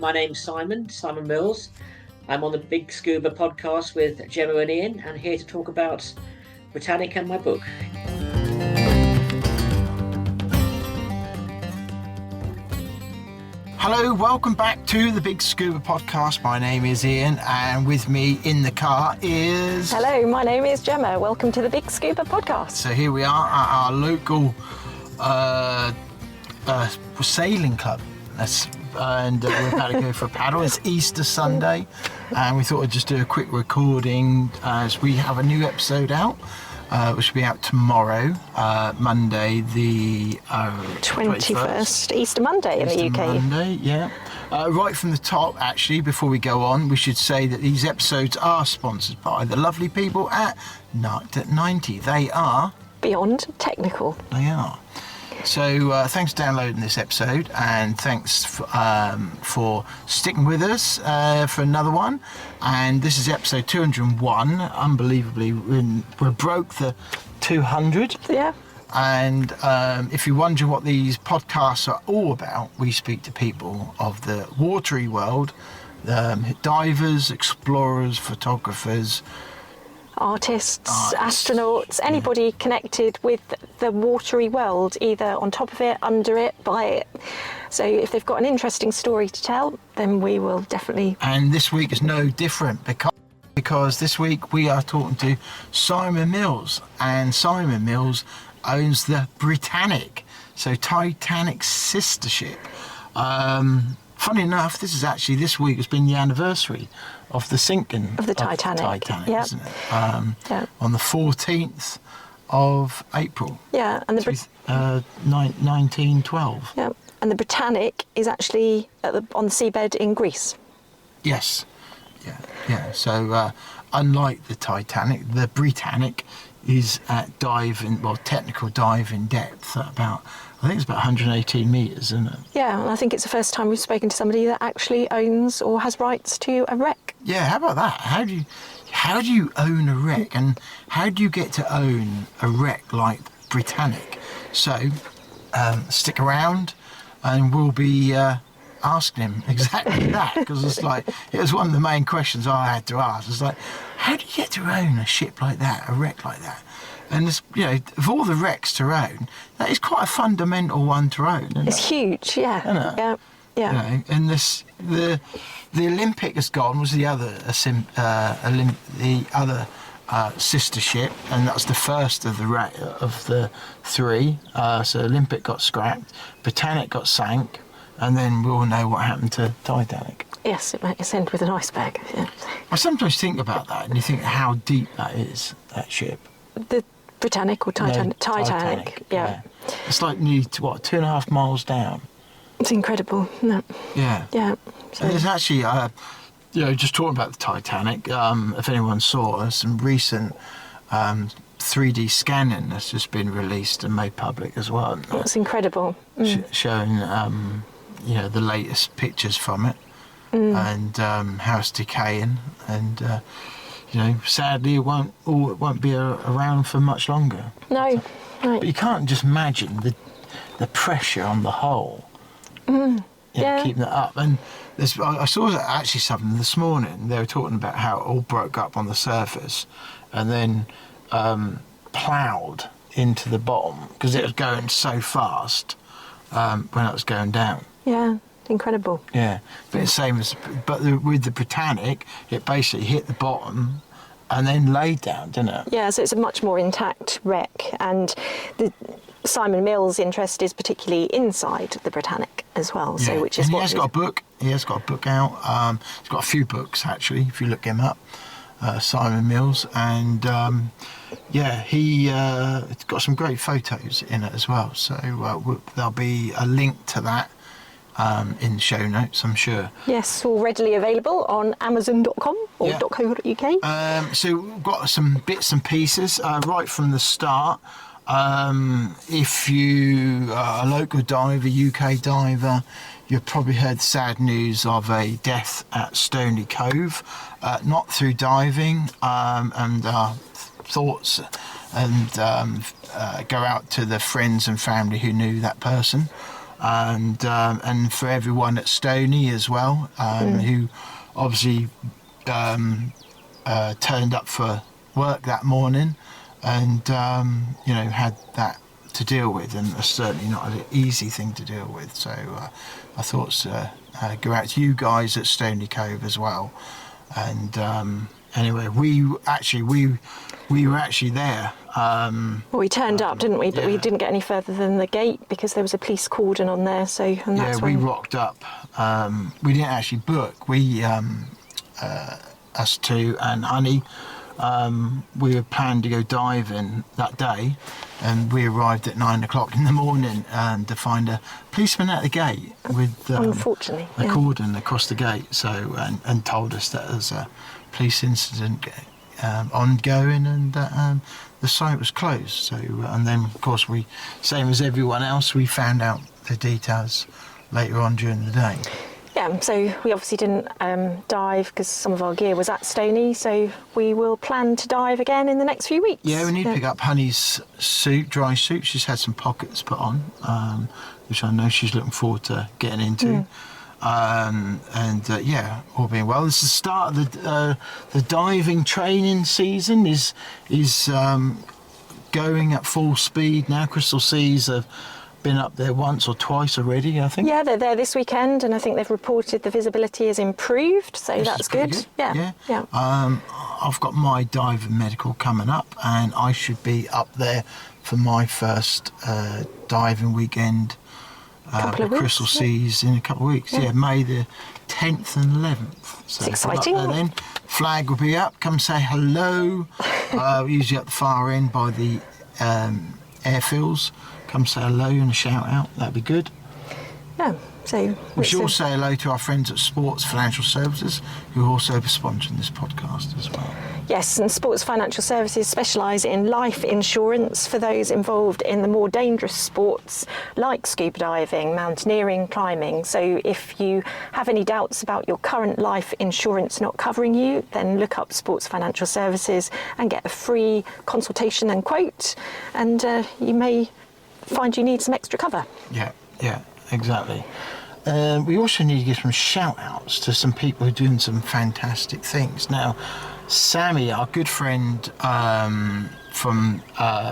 My name's Simon Mills. I'm on the BiG Scuba podcast with Gemma and Ian, and here to talk about Britannic and my book. Hello, welcome back to the BiG Scuba podcast. My name is Ian, and with me in the car is... Hello, my name is Gemma. Welcome to the BiG Scuba podcast. So here we are at our local sailing club. And we're about to go for a paddle. It's Easter Sunday, and we thought we'd just do a quick recording as we have a new episode out, which will be out tomorrow, Monday the 21st, Easter Monday in the UK. Monday, yeah. Right from the top, actually, before we go on, we should say that these episodes are sponsored by the lovely people at 90. They are... Beyond Technical. They are. So thanks for downloading this episode, and thanks for sticking with us for another one. And this is episode 201. Unbelievably, we broke the 200. Yeah. And if you wonder what these podcasts are all about, we speak to people of the watery world, divers, explorers, photographers, artists, astronauts, anybody connected with the watery world, either on top of it, under it, by it. So if they've got an interesting story to tell, then we will definitely... And this week is no different because this week we are talking to Simon Mills, and Simon Mills owns the Britannic, so Titanic's sister ship. Funny enough, this week has been the anniversary of the sinking of the Titanic, yep. Isn't it? On the 14th of April. Yeah, and 1912. Yeah, and the Britannic is actually on the seabed in Greece. Yes, yeah. So unlike the Titanic, the Britannic is at technical diving depth at about, I think it's about 118 metres, isn't it? Yeah, and I think it's the first time we've spoken to somebody that actually owns or has rights to a wreck. Yeah, how about that? How do you own a wreck, and how do you get to own a wreck like Britannic? So stick around, and we'll be asking him exactly that, because it was one of the main questions I had to ask. It's like, how do you get to own a ship like that, a wreck like that? And of all the wrecks to own, that is quite a fundamental one to own. It's huge, yeah. Isn't it? Yeah. And the Olympic has gone, was the other sister ship, and that's the first of the three. So Olympic got scrapped, Britannic got sank, and then we all know what happened to Titanic. Yes, it might end with an iceberg. Yeah. I sometimes think about that, and you think how deep that is, that ship. The Britannic or Titanic? No, Titanic, yeah. It's like nearly 2.5 miles down. It's incredible, isn't it? Yeah. Yeah. So. And there's actually, just talking about the Titanic, if anyone saw, some recent 3D scanning that's just been released and made public as well. That's incredible. Showing, the latest pictures from it, and how it's decaying, and sadly it won't be around for much longer. No, right. But you can't just imagine the pressure on the hull. Keeping it up. And I saw actually something this morning. They were talking about how it all broke up on the surface, and then ploughed into the bottom because it was going so fast when it was going down. Yeah. Incredible. Yeah, but it's same with the Britannic, it basically hit the bottom and then laid down, didn't it? Yeah, so it's a much more intact wreck, and the Simon Mills' interest is particularly inside the Britannic as well. Yeah. So which is he has got a book. He has got a book out. He's got a few books actually. If you look him up, Simon Mills, and he's got some great photos in it as well. So there'll be a link to that in the show notes, I'm sure. Yes, all readily available on Amazon.com or .co.uk. So we've got some bits and pieces right from the start. If you are a local diver, UK diver, you've probably heard sad news of a death at Stony Cove, not through diving, and thoughts and go out to the friends and family who knew that person. and for everyone at Stony as well, who obviously turned up for work that morning, and had that to deal with, and it's certainly not an easy thing to deal with. So I thought go out to you guys at Stony Cove as well. And anyway, we were actually there. Well, we turned up, didn't we? But we didn't get any further than the gate because there was a police cordon on there. And that's we when... rocked up. We didn't actually book. Us two and Honey, we had planned to go diving that day, and we arrived at 9 o'clock in the morning and to find a policeman at the gate with unfortunately a cordon across the gate. So and told us that there's a police incident ongoing, and the site was closed. So and then of course we, same as everyone else, we found out the details later on during the day. Yeah, so we obviously didn't dive because some of our gear was at Stony, so we will plan to dive again in the next few weeks. Yeah, we need to pick up Honey's suit, dry suit. She's had some pockets put on, which I know she's looking forward to getting into. All being well. This is the start of the diving training season is going at full speed now. Crystal Seas have been up there once or twice already, I think. Yeah, they're there this weekend, and I think they've reported the visibility has improved, so that's good. Yeah. I've got my diving medical coming up, and I should be up there for my first diving weekend at Crystal Seas in a couple of weeks. Yeah, May the 10th and 11th. So it's exciting. Then flag will be up. Come say hello. Usually at the far end by the airfields. Come say hello and a shout out. That'd be good. Yeah. So we should also say hello to our friends at Sports Financial Services, who are also sponsoring this podcast as well. Yes, and Sports Financial Services specialise in life insurance for those involved in the more dangerous sports like scuba diving, mountaineering, climbing. So if you have any doubts about your current life insurance not covering you, then look up Sports Financial Services and get a free consultation and quote, and you may find you need some extra cover. Yeah, exactly. We also need to give some shout outs to some people who are doing some fantastic things. Now, Sammy, our good friend from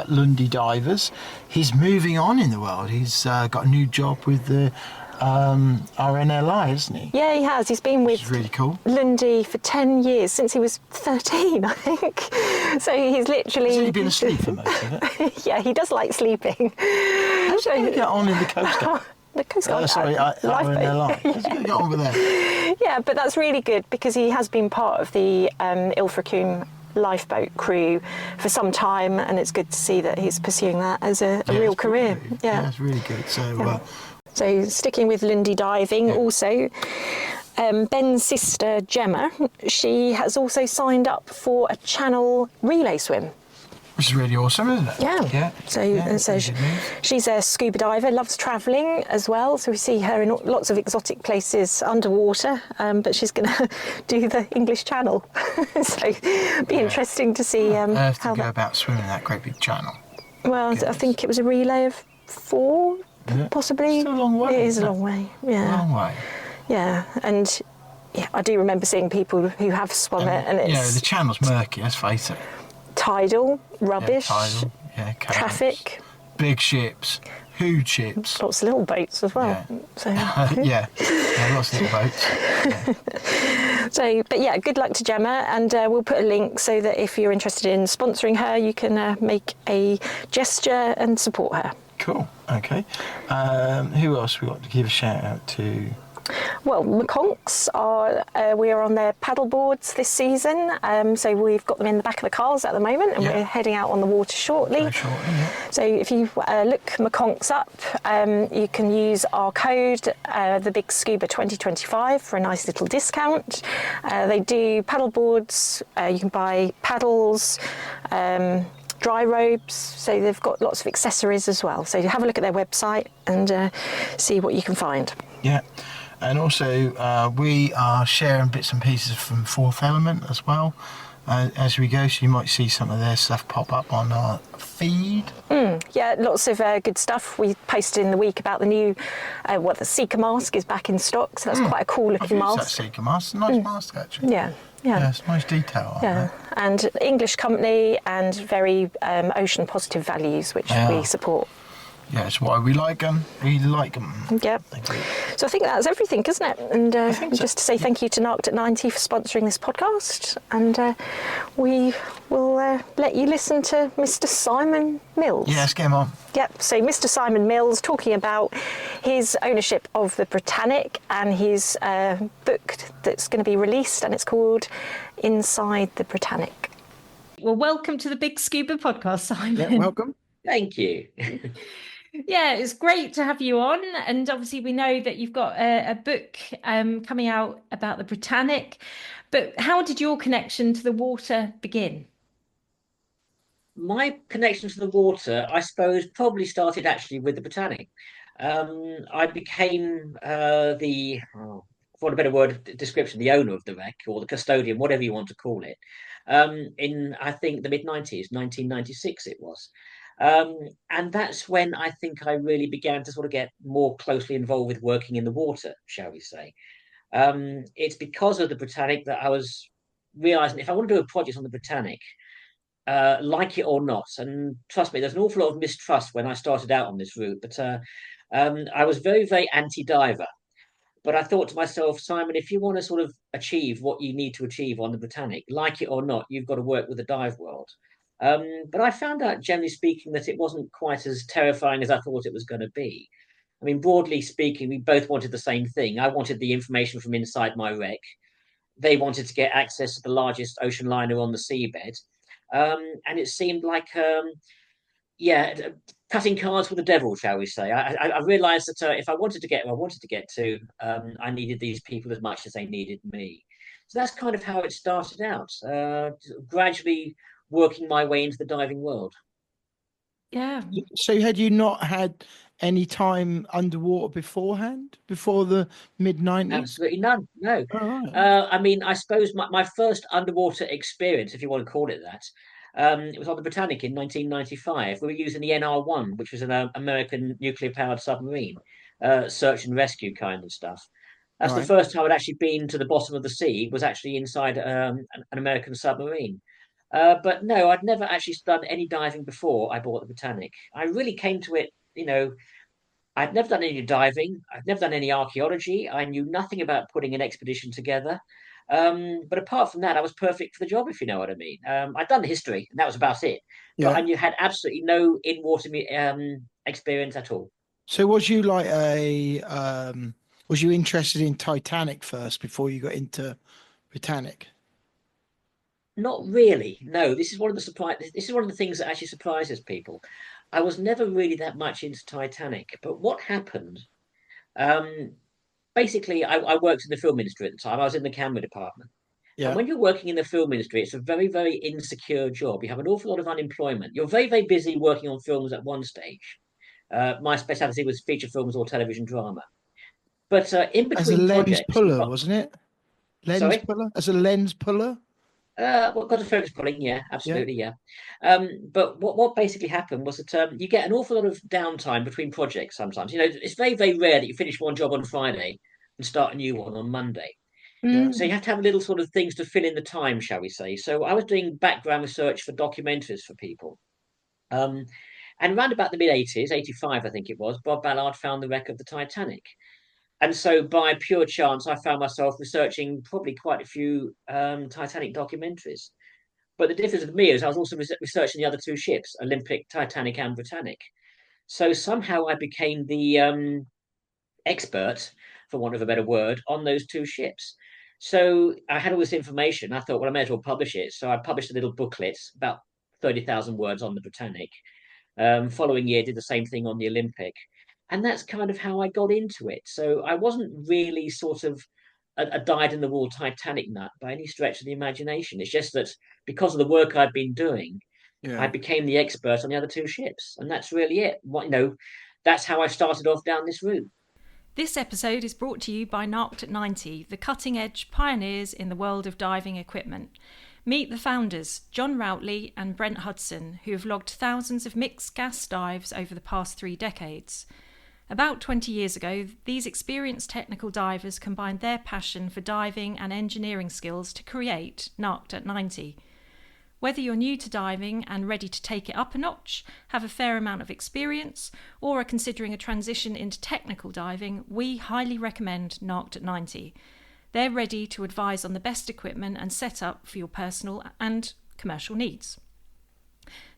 Lundy Divers, he's moving on in the world. He's got a new job with the RNLI, hasn't he? Yeah, he has. He's been with really cool. Lundy for 10 years, since he was 13, I think. So he's literally... Has he been asleep for most of it? Yeah, he does like sleeping. How's he going to get on in the Coast Guard? The Coast Guard. RNLI. How's he going to get on with that? Yeah, but that's really good because he has been part of the Ilfracombe lifeboat crew for some time, and it's good to see that he's pursuing that as a real career. Yeah, it's really good. So sticking with Lundy diving, also Ben's sister Gemma, she has also signed up for a Channel relay swim. Which is really awesome, isn't it? Yeah. So she's a scuba diver, loves travelling as well. So we see her in lots of exotic places underwater, but she's going to do the English Channel. So it'll be interesting to see how to go about swimming that great big channel. Well, I think it was a relay of 4, possibly. It's a long way. It is a long way, yeah. A long way. Yeah, and I do remember seeing people who have swum it, and it's... the channel's murky, let's face it. Tidal, rubbish, traffic, big ships, huge ships. Lots of little boats as well. Yeah. So. Lots of little boats. Yeah. So, but yeah, good luck to Gemma, and we'll put a link so that if you're interested in sponsoring her, you can make a gesture and support her. Cool, okay. Who else we got to give a shout out to? Well, McConks we are on their paddle boards this season, so we've got them in the back of the cars at the moment, and we're heading out on the water shortly. So if you look McConks up, you can use our code, the BiG Scuba 2025, for a nice little discount. They do paddle boards, you can buy paddles, dry robes, so they've got lots of accessories as well. So have a look at their website and see what you can find. Yeah. And also, we are sharing bits and pieces from Fourth Element as well as we go, so you might see some of their stuff pop up on our feed. Yeah, lots of good stuff. We posted in the week about the new, the Seeker mask is back in stock, so that's quite a cool looking I've used mask. that Seeker mask. Nice mask, actually. Yeah. Yeah, it's nice detail on Yeah, and English company and very ocean positive values, which we support. Yeah, it's why we like them. We like them. Yeah. So I think that's everything, isn't it? And just to say thank you to Narked at 90 for sponsoring this podcast. And we will let you listen to Mr. Simon Mills. Yeah, let's get him on. Yep, so Mr. Simon Mills talking about his ownership of the Britannic and his book that's going to be released, and it's called Inside the Britannic. Well, welcome to the BiG Scuba podcast, Simon. Yeah, welcome. Thank you. Yeah, it's great to have you on. And obviously we know that you've got a book coming out about the Britannic. But how did your connection to the water begin? My connection to the water, I suppose, probably started actually with the Britannic. I became for want of a better word description, the owner of the wreck, or the custodian, whatever you want to call it, in, I think, the mid-90s, 1996 it was. And that's when I think I really began to sort of get more closely involved with working in the water, shall we say. It's because of the Britannic that I was realizing if I want to do a project on the Britannic, like it or not, and trust me, there's an awful lot of mistrust when I started out on this route, but I was very, very anti-diver. But I thought to myself, Simon, if you want to sort of achieve what you need to achieve on the Britannic, like it or not, you've got to work with the dive world. But I found out, generally speaking, that it wasn't quite as terrifying as I thought it was going to be. I mean, broadly speaking, we both wanted the same thing. I wanted the information from inside my wreck. They wanted to get access to the largest ocean liner on the seabed. And it seemed like, cutting cards with the devil, shall we say. I realized that if I wanted to get where I wanted to get to, I needed these people as much as they needed me. So that's kind of how it started out, gradually working my way into the diving world. Yeah. So had you not had any time underwater beforehand, before the mid-90s? Absolutely none, no. Oh, right. I mean, I suppose my first underwater experience, if you want to call it that, it was on the Britannic in 1995. We were using the NR-1, which was an American nuclear-powered submarine, search and rescue kind of stuff. That's the first time I'd actually been to the bottom of the sea, was actually inside an American submarine. But no, I'd never actually done any diving before I bought the Britannic. I really came to it, I'd never done any diving. I'd never done any archaeology. I knew nothing about putting an expedition together. But apart from that, I was perfect for the job, if you know what I mean. I'd done the history, and that was about it. Yeah. But I had absolutely no in-water experience at all. So was you like was you interested in Titanic first before you got into Britannic? Not really. No, this is one of the things that actually surprises people. I was never really that much into Titanic, but what happened? Basically, I worked in the film industry at the time. I was in the camera department. Yeah. And when you're working in the film industry, it's a very, very insecure job. You have an awful lot of unemployment. You're very, very busy working on films at one stage. My specialty was feature films or television drama. But in between as a lens projects, puller, wasn't it? Lens puller? As a lens puller? Got a focus pulling, yeah, absolutely, yeah. But what basically happened was that you get an awful lot of downtime between projects sometimes. It's very, very rare that you finish one job on Friday and start a new one on Monday. So you have to have little sort of things to fill in the time, shall we say. So I was doing background research for documentaries for people. And around about the mid-80s, 85, I think it was, Bob Ballard found the wreck of the Titanic. And so by pure chance, I found myself researching probably quite a few Titanic documentaries. But the difference with me is I was also researching the other two ships, Olympic, Titanic and Britannic. So somehow I became the expert, for want of a better word, on those two ships. So I had all this information. I thought, well, I may as well publish it. So I published a little booklet, about 30,000 words on the Britannic. Following year, did the same thing on the Olympic. And that's kind of how I got into it. So I wasn't really sort of a dyed-in-the-wool Titanic nut by any stretch of the imagination. It's just that because of the work I'd been doing, I became the expert on the other two ships. And that's really it. That's how I started off down this route. This episode is brought to you by Narked at 90, the cutting-edge pioneers in the world of diving equipment. Meet the founders, John Routley and Brent Hudson, who have logged thousands of mixed gas dives over the past 3 decades. About 20 years ago, these experienced technical divers combined their passion for diving and engineering skills to create Narked at 90. Whether you're new to diving and ready to take it up a notch, have a fair amount of experience, or are considering a transition into technical diving, we highly recommend Narked at 90. They're ready to advise on the best equipment and setup for your personal and commercial needs.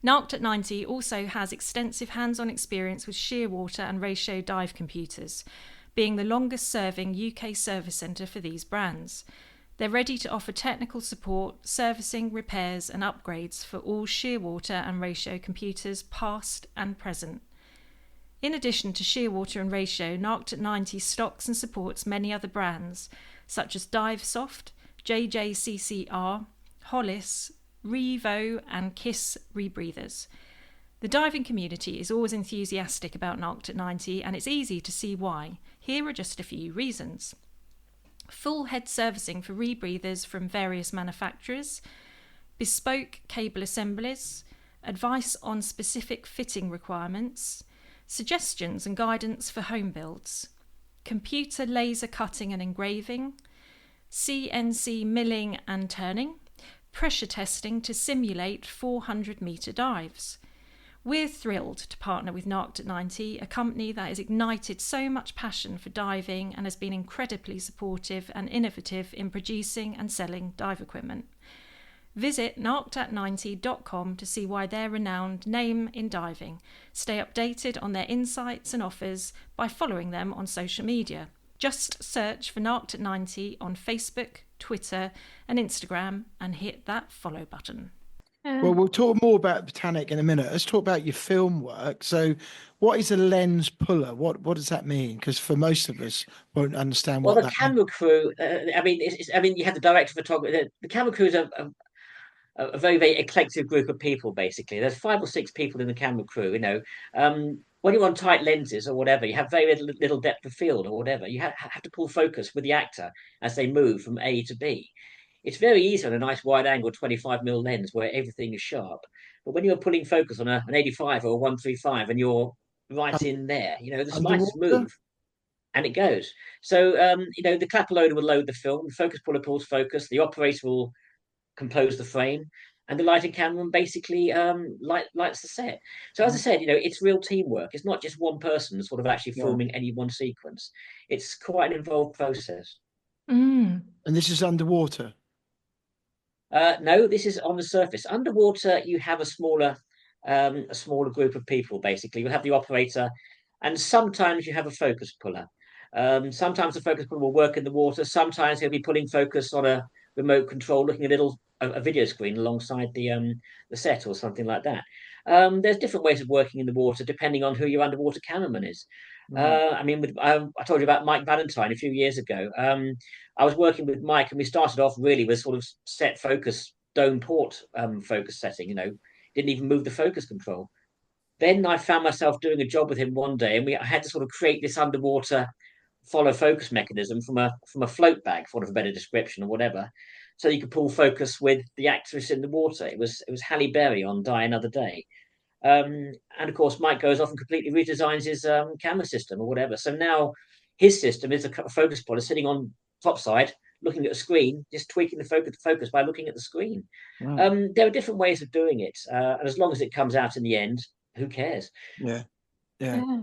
Narked at 90 also has extensive hands-on experience with shearwater and ratio dive computers, being the longest serving UK service centre for these brands. They're ready to offer technical support, servicing, repairs and upgrades for all shearwater and ratio computers past and present. In addition to shearwater and ratio, Narked at 90 stocks and supports many other brands such as DiveSoft, JJCCR, Hollis, Revo and Kiss rebreathers. The diving community is always enthusiastic about Narked at 90 and it's easy to see why. Here are just a few reasons. Full head servicing for rebreathers from various manufacturers, bespoke cable assemblies, advice on specific fitting requirements, suggestions and guidance for home builds, computer laser cutting and engraving, CNC milling and turning, pressure testing to simulate 400-metre dives. We're thrilled to partner with Narked at 90, a company that has ignited so much passion for diving and has been incredibly supportive and innovative in producing and selling dive equipment. Visit narkedat90.com to see why they're a renowned name in diving. Stay updated on their insights and offers by following them on social media. Just search for Narked at 90 on Facebook, Twitter and Instagram and hit that follow button. Well, we'll talk more about Britannic in a minute. Let's talk about your film work. So what is a lens puller? What does that mean? Because for most of us won't understand Well, what the that camera crew, I mean, you have the director of photography. The camera crew is a very, very eclectic group of people, basically. There's 5 or 6 people in the camera crew, you know. When you're on tight lenses or whatever, you have very little depth of field or whatever. You have to pull focus with the actor as they move from A to B. It's very easy on a nice wide angle 25mm lens where everything is sharp. But when you're pulling focus on an 85 or a 135 and you're right un- in there, you know, the slightest underwater? move and it goes. So, you know, the clapper loader will load the film, the focus puller pulls focus, the operator will compose the frame, and the lighting cameraman basically lights the set. So as I said, you know, it's real teamwork. It's not just one person sort of actually Yeah. filming any one sequence. It's quite an involved process. Mm. And this is underwater. No, this is on the surface. Underwater, you have a smaller group of people. Basically, you have the operator, and sometimes you have a focus puller. Sometimes the focus puller will work in the water. Sometimes he'll be pulling focus on a remote control, looking at a video screen alongside the set or something like that. There's different ways of working in the water depending on who your underwater cameraman is. Right. I mean, I told you about Mike Valentine a few years ago. I was working with Mike, and we started off really with sort of set focus, dome port focus setting. You know, didn't even move the focus control. Then I found myself doing a job with him one day, and I had to sort of create this underwater follow focus mechanism from a float bag, for want of a better description or whatever, so you could pull focus with the actress in the water. It was Halle Berry on Die Another Day. And of course, Mike goes off and completely redesigns his camera system or whatever. So now his system is a focus puller sitting on topside, looking at a screen, just tweaking the focus by looking at the screen. Wow. There are different ways of doing it, and as long as it comes out in the end, who cares? Yeah. Yeah. Yeah.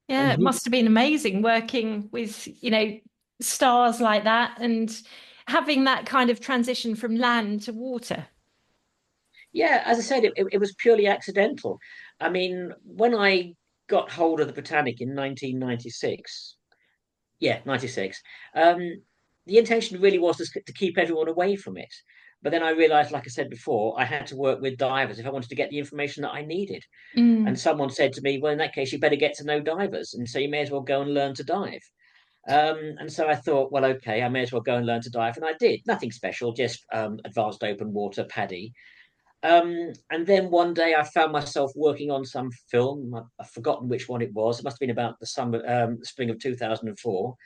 Yeah, And it must have been amazing working with, you know, stars like that and having that kind of transition from land to water. Yeah, as I said, it was purely accidental. I mean, when I got hold of the Britannic in 1996, yeah, 96, the intention really was to keep everyone away from it. But then I realized, like I said before, I had to work with divers if I wanted to get the information that I needed. And Mm. someone said to me, well, in that case, you better get to know divers. And so you may as well go and learn to dive. And so I thought, well, okay, I may as well go and learn to dive. And I did. Nothing special, just advanced open water PADI. And then one day I found myself working on some film. I've forgotten which one it was. It must have been about the spring of 2004.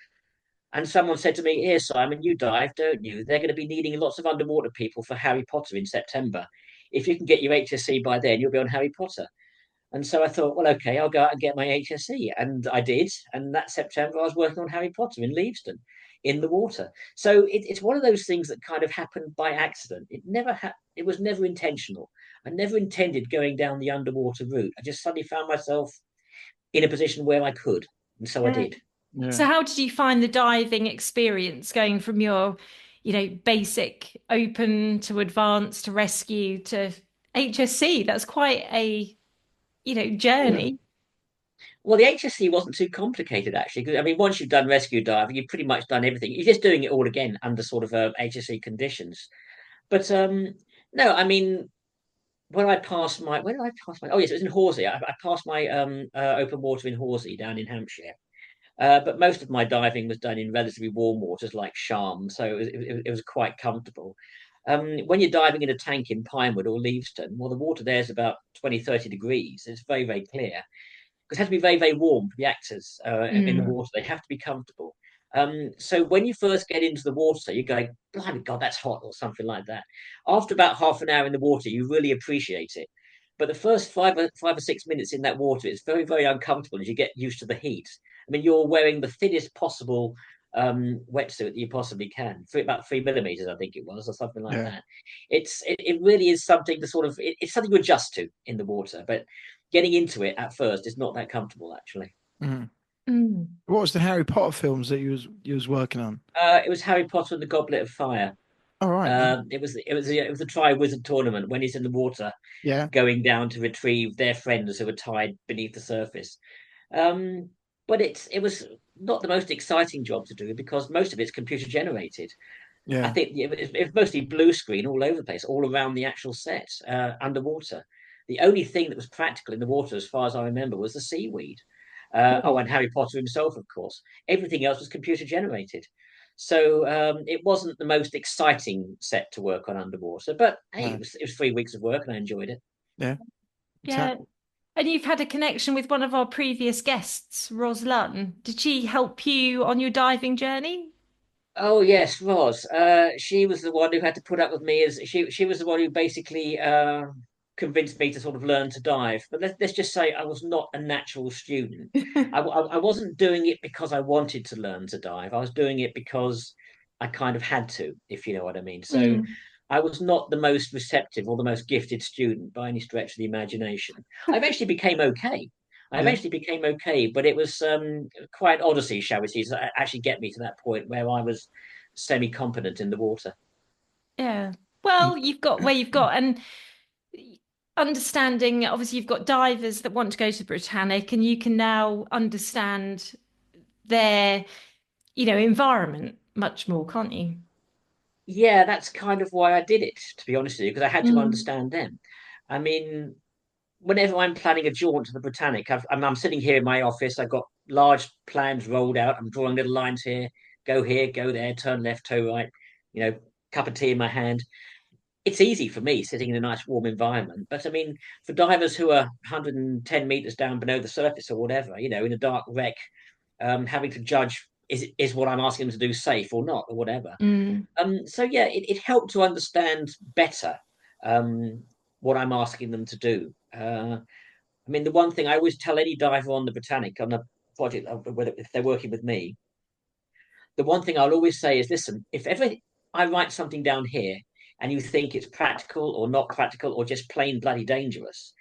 And someone said to me, "Here, Simon, you dive, don't you? They're going to be needing lots of underwater people for Harry Potter in September. If you can get your HSC by then, you'll be on Harry Potter." And so I thought, well, okay, I'll go out and get my HSE. And I did. And that September, I was working on Harry Potter in Leavesden in the water. So it's one of those things that kind of happened by accident. It was never intentional. I never intended going down the underwater route. I just suddenly found myself in a position where I could. And so I Yeah. did. So Yeah. how did you find the diving experience going from your, basic open to advanced to rescue to HSC? That's quite a, Hmm. journey. Well, the HSC wasn't too complicated, actually. 'Cause, I mean, once you've done rescue diving, you've pretty much done everything. You're just doing it all again under sort of HSC conditions. But no, I mean, when did I pass my? Oh yes, it was in Horsey. I passed my open water in Horsey down in Hampshire. But most of my diving was done in relatively warm waters like Sharm, so it was quite comfortable. When you're diving in a tank in Pinewood or Leavesden, well, the water there is about 20, 30 degrees. It's very, very clear because it has to be very, very warm for the actors in the Mm. water. They have to be comfortable. So when you first get into the water, you're going, blimey, God, that's hot, or something like that. After about half an hour in the water, you really appreciate it. But the first 5 or 6 minutes in that water, it's very, very uncomfortable as you get used to the heat. I mean, you're wearing the thinnest possible wetsuit that you possibly can, for about 3 millimeters, I think it was, or something like Yeah. that. It really is something to sort of it's something to adjust to in the water, but getting into it at first is not that comfortable actually. Mhm. Mm. What was the Harry Potter films that you was working on? It was Harry Potter and the Goblet of Fire. All right. Yeah. It was a Tri-Wizard tournament when he's in the water, Yeah. going down to retrieve their friends who were tied beneath the surface. Um, but it was not the most exciting job to do because most of it's computer generated. I Yeah. think it was mostly blue screen all over the place, all around the actual set, underwater. The only thing that was practical in the water, as far as I remember, was the seaweed. Oh, and Harry Potter himself, of course. Everything else was computer generated. So it wasn't the most exciting set to work on underwater, but hey, No. it was 3 weeks of work and I enjoyed it. Yeah. Yeah. Exactly. And you've had a connection with one of our previous guests, Ros Lunn. Did she help you on your diving journey? Oh yes, Roz. She was the one who had to put up with me as she was the one who basically convinced me to sort of learn to dive. But let's just say I was not a natural student. I wasn't doing it because I wanted to learn to dive. I was doing it because I kind of had to, if you know what I mean. So Mm. I was not the most receptive or the most gifted student by any stretch of the imagination. I eventually became okay. I Yeah. eventually became okay, but it was quite odyssey, shall we say, to actually get me to that point where I was semi-competent in the water. Yeah. Well, you've got where you've got, and understanding, obviously, you've got divers that want to go to the Britannic, and you can now understand their, environment much more, can't you? Yeah, that's kind of why I did it, to be honest with you, because I had to Mm. understand them. I mean, whenever I'm planning a jaunt to the Britannic, I'm sitting here in my office. I've got large plans rolled out. I'm drawing little lines here, go there, turn left, toe right. Cup of tea in my hand. It's easy for me sitting in a nice warm environment. But I mean, for divers who are 110 meters down below the surface or whatever, in a dark wreck, having to judge is what I'm asking them to do safe or not or whatever. Mm. So yeah, it helped to understand better um, what I'm asking them to do. I mean, the one thing I always tell any diver on the Britannic on the project, whether if they're working with me, the one thing I'll always say is, listen, if ever I write something down here and you think it's practical or not practical or just plain bloody dangerous,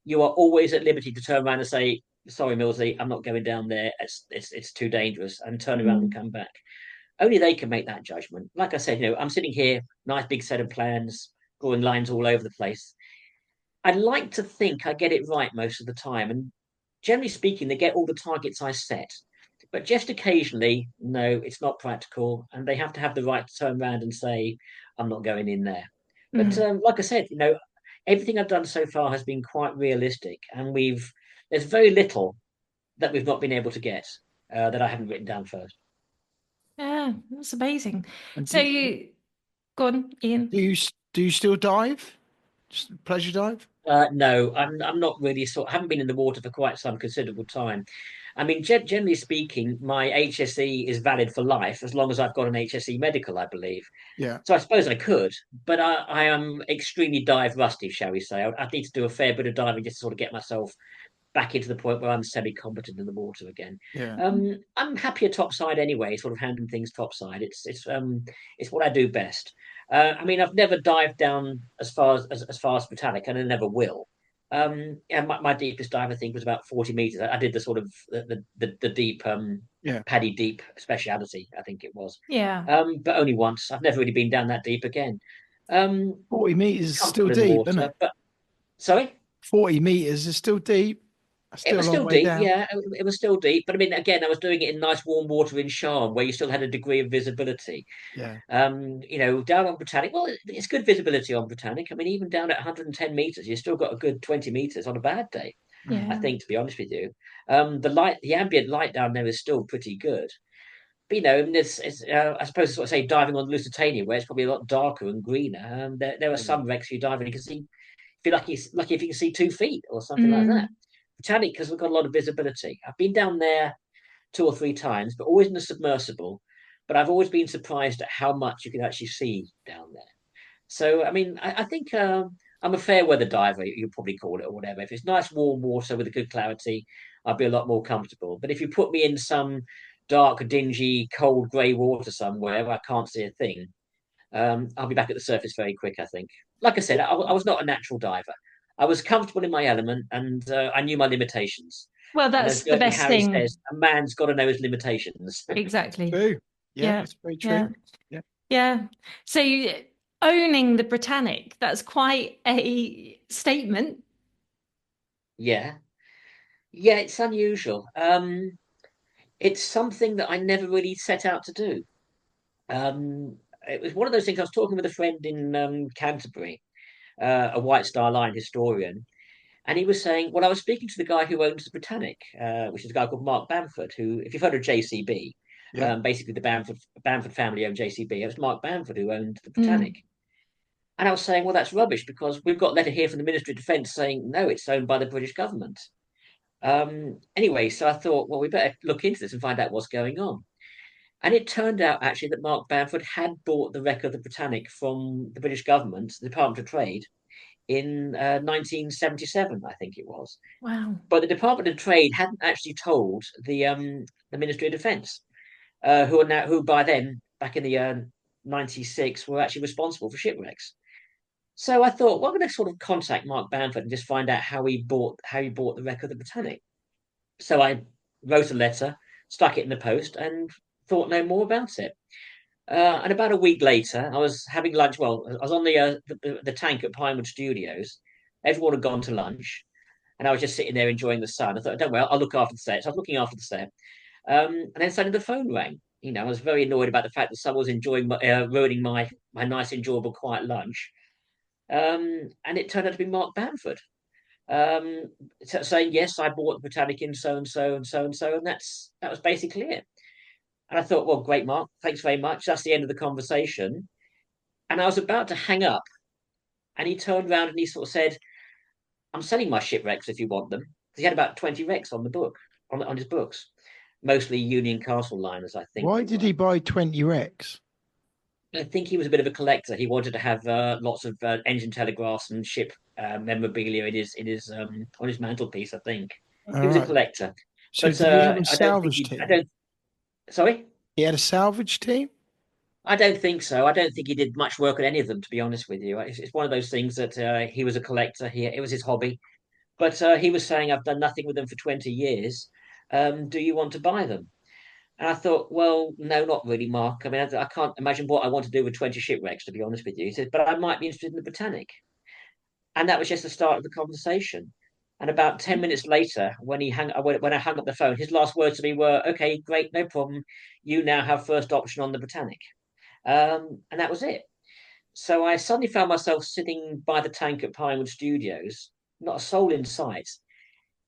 you are always at liberty to turn around and say, sorry, Millsy, I'm not going down there. It's too dangerous, and turn around and Mm. come back. Only they can make that judgment. Like I said, I'm sitting here, nice big set of plans, drawing lines all over the place. I like to think I get it right most of the time. And generally speaking, they get all the targets I set. But just occasionally, no, it's not practical. And they have to have the right to turn around and say, I'm not going in there. But Mm. like I said, everything I've done so far has been quite realistic. And there's very little that we've not been able to get that I haven't written down first. Yeah, that's amazing. And So you go on, Ian. do you still dive? Just pleasure dive? No, I'm not really I haven't been in the water for quite some considerable time. I mean, generally speaking, my HSE is valid for life as long as I've got an HSE medical, I believe. Yeah, So I suppose I could, but I am extremely dive rusty, shall we say. I'd need to do a fair bit of diving just to sort of get myself back into the point where I'm semi-competent in the water again. yeah. I'm happier topside anyway, sort of handling things topside. It's what I do best. I mean, I've never dived down as far as Britannic, and I never will. And my deepest dive, I think, was about 40 meters. I did the sort of the deep Yeah. paddy deep speciality, I think it was. Yeah. But only once. I've never really been down that deep again. Um, 40 meters is still Comfortable in the deep, isn't water, it? but sorry. 40 meters is still deep. That's It still a was long still way deep, down. yeah. It was still deep, but I mean, again, I was doing it in nice warm water in Sharm, where you still had a degree of visibility. Yeah. Down on Britannic, well, it's good visibility on Britannic. I mean, even down at 110 meters, you still got a good 20 meters on a bad day. Mm. I Yeah. think, to be honest with you, the ambient light down there is still pretty good. But I mean, I suppose, sort of say, diving on Lusitania, where it's probably a lot darker and greener. There are Yeah. some wrecks you dive and you can see, feel like you're lucky if you can see 2 feet or something like that. Mm. Britannic, because we've got a lot of visibility. I've been down there 2 or 3 times, but always in a submersible. But I've always been surprised at how much you can actually see down there. So, I mean, I think I'm a fair weather diver, you'd probably call it, or whatever. If it's nice warm water with a good clarity, I'll be a lot more comfortable. But if you put me in some dark, dingy, cold, grey water somewhere where I can't see a thing, I'll be back at the surface very quick, I think. Like I said, I was not a natural diver. I was comfortable in my element and I knew my limitations. Well, And as that's the Dirty best Harry thing. says, a man's got to know his limitations. Exactly. True. Yeah, Yeah. it's very true. Yeah. Yeah. Yeah. So owning the Britannic, that's quite a statement. Yeah. Yeah, it's unusual. It's something that I never really set out to do. It was one of those things. I was talking with a friend in Canterbury, a White Star Line historian, and he was saying, well, I was speaking to the guy who owns the Britannic, which is a guy called Mark Bamford, who, if you've heard of JCB, Yeah. basically the Bamford family owned JCB. It was Mark Bamford who owned the Britannic. Mm. And I was saying, well, that's rubbish because we've got a letter here from the Ministry of Defence saying, no, it's owned by the British government. Anyway, so I thought, well, we better look into this and find out what's going on. And it turned out actually that Mark Bamford had bought the wreck of the Britannic from the British government, the Department of Trade, in 1977, I think it was. Wow. But the Department of Trade hadn't actually told the Ministry of Defence, who by then, back in the 96, were actually responsible for shipwrecks. So I thought, well, I'm going to sort of contact Mark Bamford and just find out how he bought the wreck of the Britannic. So I wrote a letter, stuck it in the post, and thought no more about it. And about a week later, I was having lunch. Well, I was on the tank at Pinewood Studios. Everyone had gone to lunch, and I was just sitting there enjoying the sun. I thought, don't worry, I'll look after the set. So I was looking after the set, and then suddenly the phone rang. I was very annoyed about the fact that someone was ruining my nice, enjoyable, quiet lunch. And it turned out to be Mark Bamford, um, saying yes, I bought the Britannic in so and so and so and so, and that was basically it. And I thought, well, great, Mark, thanks very much. That's the end of the conversation. And I was about to hang up, and he turned around and he sort of said, "I'm selling my shipwrecks if you want them." 'Cause he had about 20 wrecks on the book, on his books, mostly Union Castle liners, I think Why they did were. he buy 20 wrecks? I think he was a bit of a collector. He wanted to have lots of engine telegraphs and ship memorabilia in his on his mantelpiece. I think he All was a right. collector, So but did he have a I don't think salvage he. I team? don't. Sorry. He had a salvage team? I don't think so. I don't think he did much work on any of them, to be honest with you. It's one of those things that he was a collector. It was his hobby. But he was saying, I've done nothing with them for 20 years. Do you want to buy them? And I thought, well, no, not really, Mark. I mean, I can't imagine what I want to do with 20 shipwrecks, to be honest with you. He said, but I might be interested in the Britannic. And that was just the start of the conversation. And about 10 minutes later, when I hung up the phone, his last words to me were, okay, great, no problem. You now have first option on the Britannic. And that was it. So I suddenly found myself sitting by the tank at Pinewood Studios, not a soul in sight,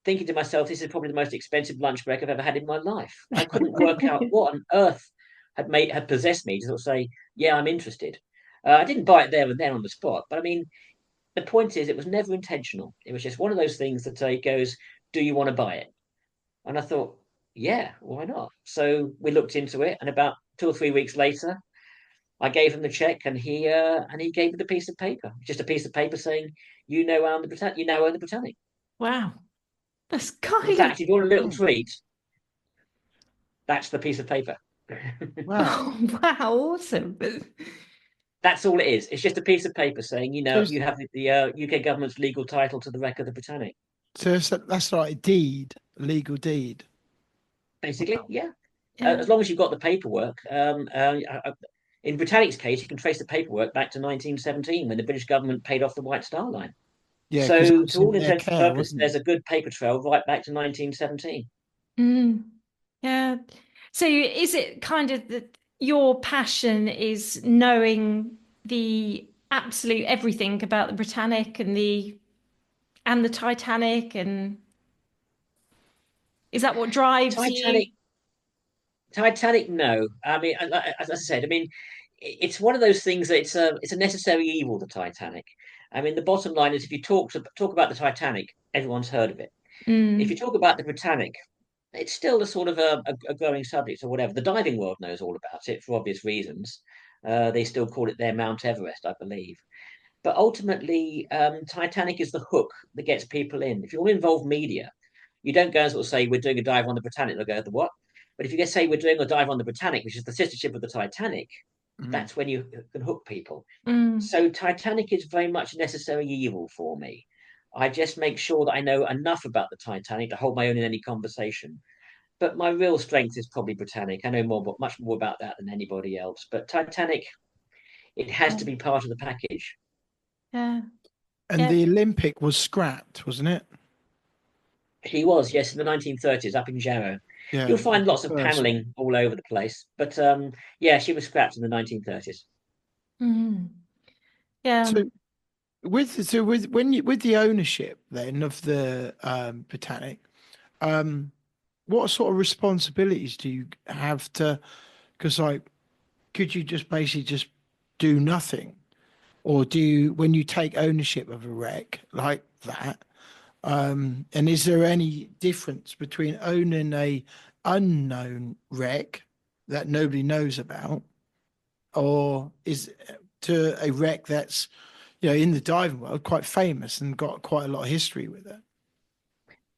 thinking to myself, this is probably the most expensive lunch break I've ever had in my life. I couldn't work out what on earth had possessed me to sort of say, yeah, I'm interested. I didn't buy it there and then on the spot, but I mean, the point is, it was never intentional. It was just one of those things that he goes, "Do you want to buy it?" And I thought, "Yeah, why not?" So we looked into it, and about 2 or 3 weeks later, I gave him the check, and he gave me the piece of paper, just a piece of paper saying, you now own the Britannic." Wow. That's In kind of, fact, if you want a little Oh, treat, that's the piece of paper. wow. oh, wow, awesome. That's all it is. It's just a piece of paper saying, So, you have the UK government's legal title to the wreck of the Britannic. that's like a deed, a legal deed. Basically, Wow. yeah. Yeah. As long as you've got the paperwork. In Britannic's case, you can trace the paperwork back to 1917 when the British government paid off the White Star Line. Yeah, because that So, was to all in their intents and care, purposes, wasn't it? there's a good paper trail right back to 1917. Mm. Yeah. So is it kind of that your passion is knowing the absolute everything about the Britannic and the Titanic, and is that what drives you? Titanic, Titanic, no. I mean, as I said, I mean, it's one of those things that it's a necessary evil. The Titanic. I mean, the bottom line is, if you talk about the Titanic, everyone's heard of it. If you Mm. talk about the Britannic, it's still a sort of a growing subject or whatever. The diving world knows all about it for obvious reasons. They still call it their Mount Everest, I believe. But ultimately, Titanic is the hook that gets people in. If you want to involve media, you don't go and sort of say, "We're doing a dive on the Britannic." They'll go, "The what?" But if you say, "We're doing a dive on the Britannic," which is the sister ship of the Titanic, Mm. that's when you can hook people. Mm. So Titanic is very much necessary evil for me. I just make sure that I know enough about the Titanic to hold my own in any conversation. But my real strength is probably Britannic. I know much more about that than anybody else. But Titanic, it has Yeah. to be part of the package. Yeah. And Yeah. the Olympic was scrapped, wasn't it? He was, yes, in the 1930s up in Jarrow. Yeah, You'll it was find the lots of first one. paneling all over the place. But yeah, she was scrapped in the 1930s. Mm. Yeah. So with the ownership then of the Britannic, um, what sort of responsibilities do you have to? Because like, could you just basically just do nothing, or do you when you take ownership of a wreck like that? And is there any difference between owning a unknown wreck that nobody knows about, or is to a wreck that's in the diving world quite famous and got quite a lot of history with it?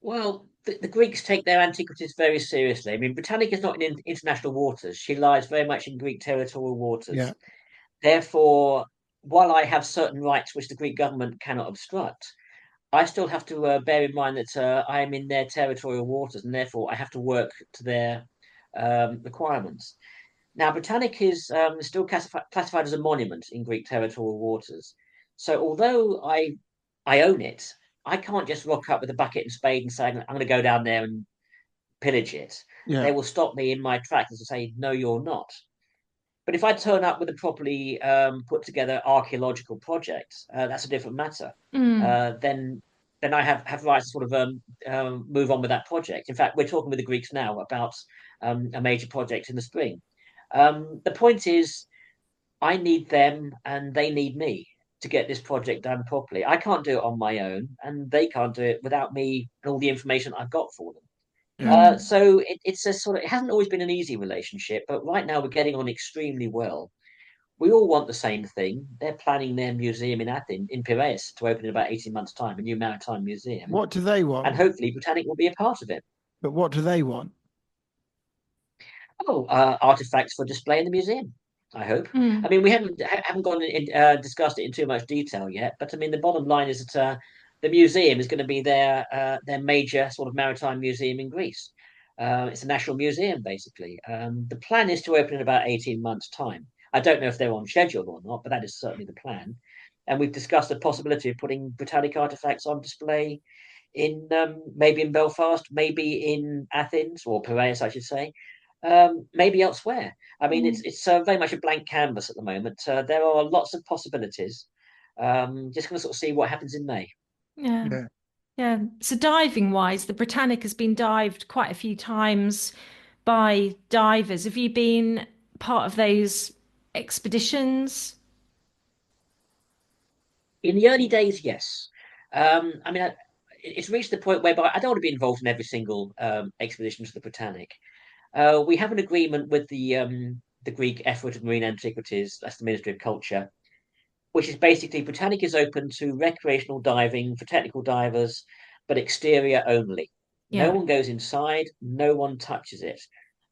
Well, the Greeks take their antiquities very seriously. I mean, Britannica is not in international waters. She lies very much in Greek territorial Yeah, waters. Therefore, while I have certain rights which the Greek government cannot obstruct, I still have to bear in mind that I am in their territorial waters, and therefore I have to work to their requirements. Now, Britannic is still classified as a monument in Greek territorial waters. So, although I own it, I can't just rock up with a bucket and spade and say, "I'm going to go down there and pillage it." yeah, They will stop me in my tracks and say, "No, you're not." But if I turn up with a properly put together archaeological project, that's a different matter. Mm. Then I have rights to sort of move on with that project. In fact, we're talking with the Greeks now about a major project in the spring. The point is, I need them and they need me to get this project done properly. I can't do it on my own, and they can't do it without me and all the information I've got for them. yeah. Mm. So it's a sort of, it hasn't always been an easy relationship, but right now we're getting on extremely well. We all want the same thing. They're planning their museum in Athens, in Piraeus, to open in about 18 months' time, a new maritime museum, What do they and want? hopefully Britannic will be a part of it. But what do they want? Oh, artifacts for display in the museum, I hope. I Mm. mean, we haven't gone in, discussed it in too much detail yet, but I mean, the bottom line is that the museum is going to be their major sort of maritime museum in Greece. It's a national museum, basically. The plan is to open in about 18 months' time. I don't know if they're on schedule or not, but that is certainly the plan. And we've discussed the possibility of putting Britannic artifacts on display in maybe in Belfast, maybe in Athens or Piraeus, I should say, maybe elsewhere. I mean, Mm. it's very much a blank canvas at the moment. There are lots of possibilities. Just going to sort of see what happens in May. Yeah. Yeah. Yeah. So diving wise, the Britannic has been dived quite a few times by divers. Have you been part of those expeditions? In the early days, yes. I mean, it's reached the point whereby I don't want to be involved in every single expedition to the Britannic. We have an agreement with the Greek Effort of Marine Antiquities, that's the Ministry of Culture, which is basically Britannic is open to recreational diving for technical divers, but exterior only. No Yeah. one goes inside, no one touches it.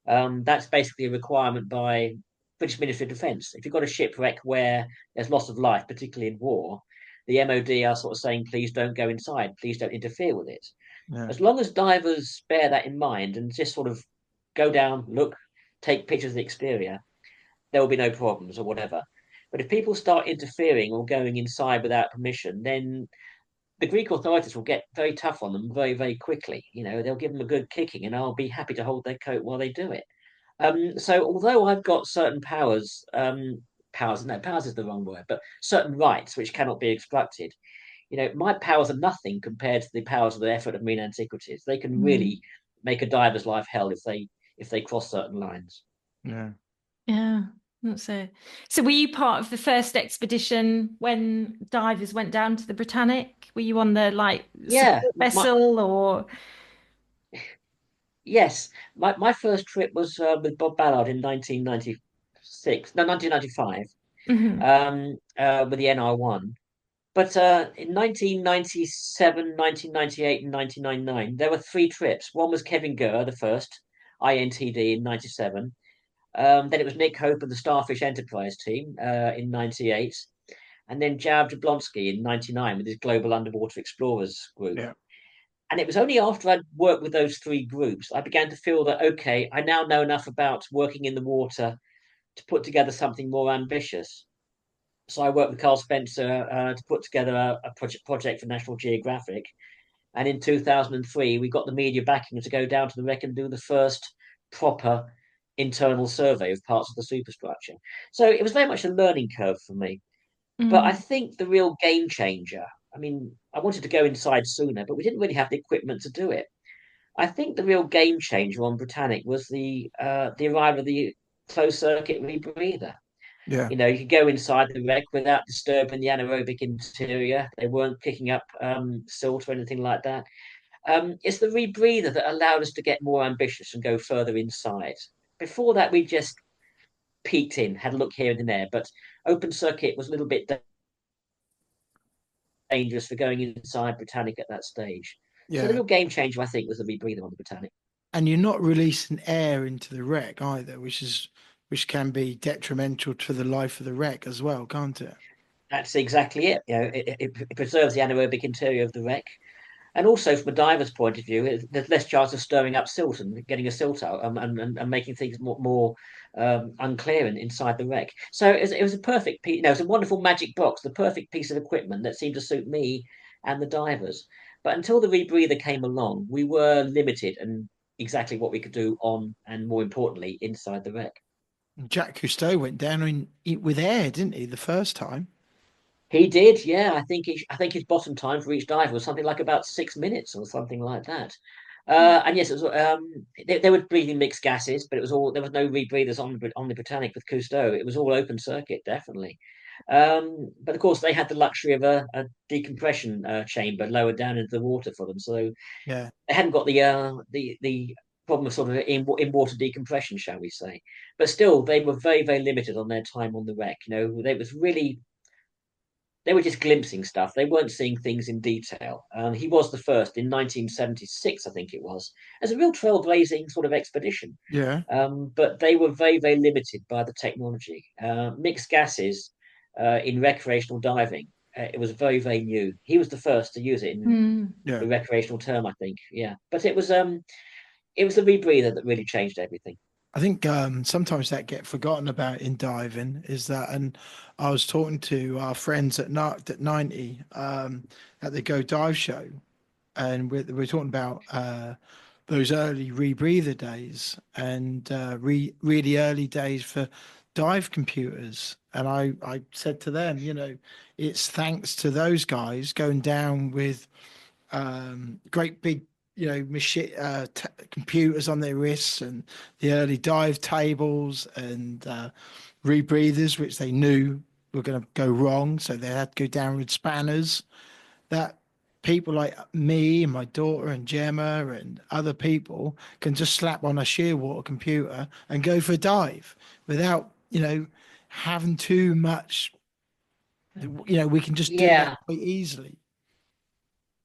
That's basically a requirement by British Ministry of Defence. If you've got a shipwreck where there's loss of life, particularly in war, the MOD are sort of saying, please don't go inside, please don't interfere with it. Yeah. As long as divers bear that in mind and just sort of go down, look, take pictures of the exterior, there will be no problems or whatever. But if people start interfering or going inside without permission, then the Greek authorities will get very tough on them very, very quickly. They'll give them a good kicking, and I'll be happy to hold their coat while they do it. So although I've got certain powers, powers is the wrong word, but certain rights which cannot be obstructed. My powers are nothing compared to the powers of the effort of marine antiquities. They can Mm. really make a diver's life hell if they cross certain lines. Yeah. Yeah. That's it. So were you part of the first expedition when divers went down to the Britannic? Were you on the like Yeah, support vessel or? yes, my first trip was with Bob Ballard in 1996, no, 1995, Mhm. with the NR1. But in 1997, 1998, and 1999, there were three trips. One was Kevin Gurr, the first, INTD in 97. Then it was Nick Hope and the Starfish Enterprise team in 98. And then Jav Jablonski in 99 with his Global Underwater Explorers group. Yeah. And it was only after I'd worked with those three groups, I began to feel that, okay, I now know enough about working in the water to put together something more ambitious. So I worked with Carl Spencer to put together a project for National Geographic. And in 2003, we got the media backing to go down to the wreck and do the first proper internal survey of parts of the superstructure. So it was very much a learning curve for me. But I Mm. think the real game changer, I mean, I wanted to go inside sooner, but we didn't really have the equipment to do it. I think the real game changer on Britannic was the arrival of the closed circuit rebreather. Yeah. You could go inside the wreck without disturbing the anaerobic interior. They weren't picking up silt or anything like that. It's the rebreather that allowed us to get more ambitious and go further inside. Before that, we just peeked in, had a look here and there, but open circuit was a little bit dangerous for going inside Britannic at that stage. So the Yeah. real game changer, I think, was the rebreather on the Britannic. And you're not releasing air into the wreck either, which can be detrimental to the life of the wreck as well, can't it? That's exactly it. It preserves the anaerobic interior of the wreck. And also, from a diver's point of view, there's less chance of stirring up silt and getting a silt out and making things more unclear inside the wreck. So it was a perfect piece. It was a wonderful magic box, the perfect piece of equipment that seemed to suit me and the divers. But until the rebreather came along, we were limited and exactly what we could do on and more importantly inside the wreck. Jacques Cousteau went down with air, didn't he, the first time? He did, yeah. I think his bottom time for each dive was something like about 6 minutes or something like that. And yes, it was. They were breathing mixed gases, but it was all there was no rebreathers on the Britannic with Cousteau. It was all open circuit, definitely. But of course, they had the luxury of a decompression chamber lower down into the water for them, so Yeah. they hadn't got the problem of sort of in water decompression, shall we say? But still, they were very very limited on their time on the wreck. It was really they were just glimpsing stuff. They weren't seeing things in detail. He was the first in 1976, I think it was, as a real trailblazing sort of expedition. Yeah. But they were very, very limited by the technology. Mixed gases in recreational diving, it was very, very new. He was the first to use it in Mm. Yeah. the recreational term, I think. Yeah, but it was the rebreather that really changed everything. I think sometimes that get forgotten about in diving is that, and I was talking to our friends at 90 at the Go Dive show, and we're talking about those early rebreather days and really early days for dive computers. And I said to them, it's thanks to those guys going down with great big, machine computers on their wrists and the early dive tables and rebreathers, which they knew. were going to go wrong, so they had to go down with spanners. That people like me and my daughter and Gemma and other people can just slap on a shearwater computer and go for a dive without, having too much. We can just do that Yeah, quite easily.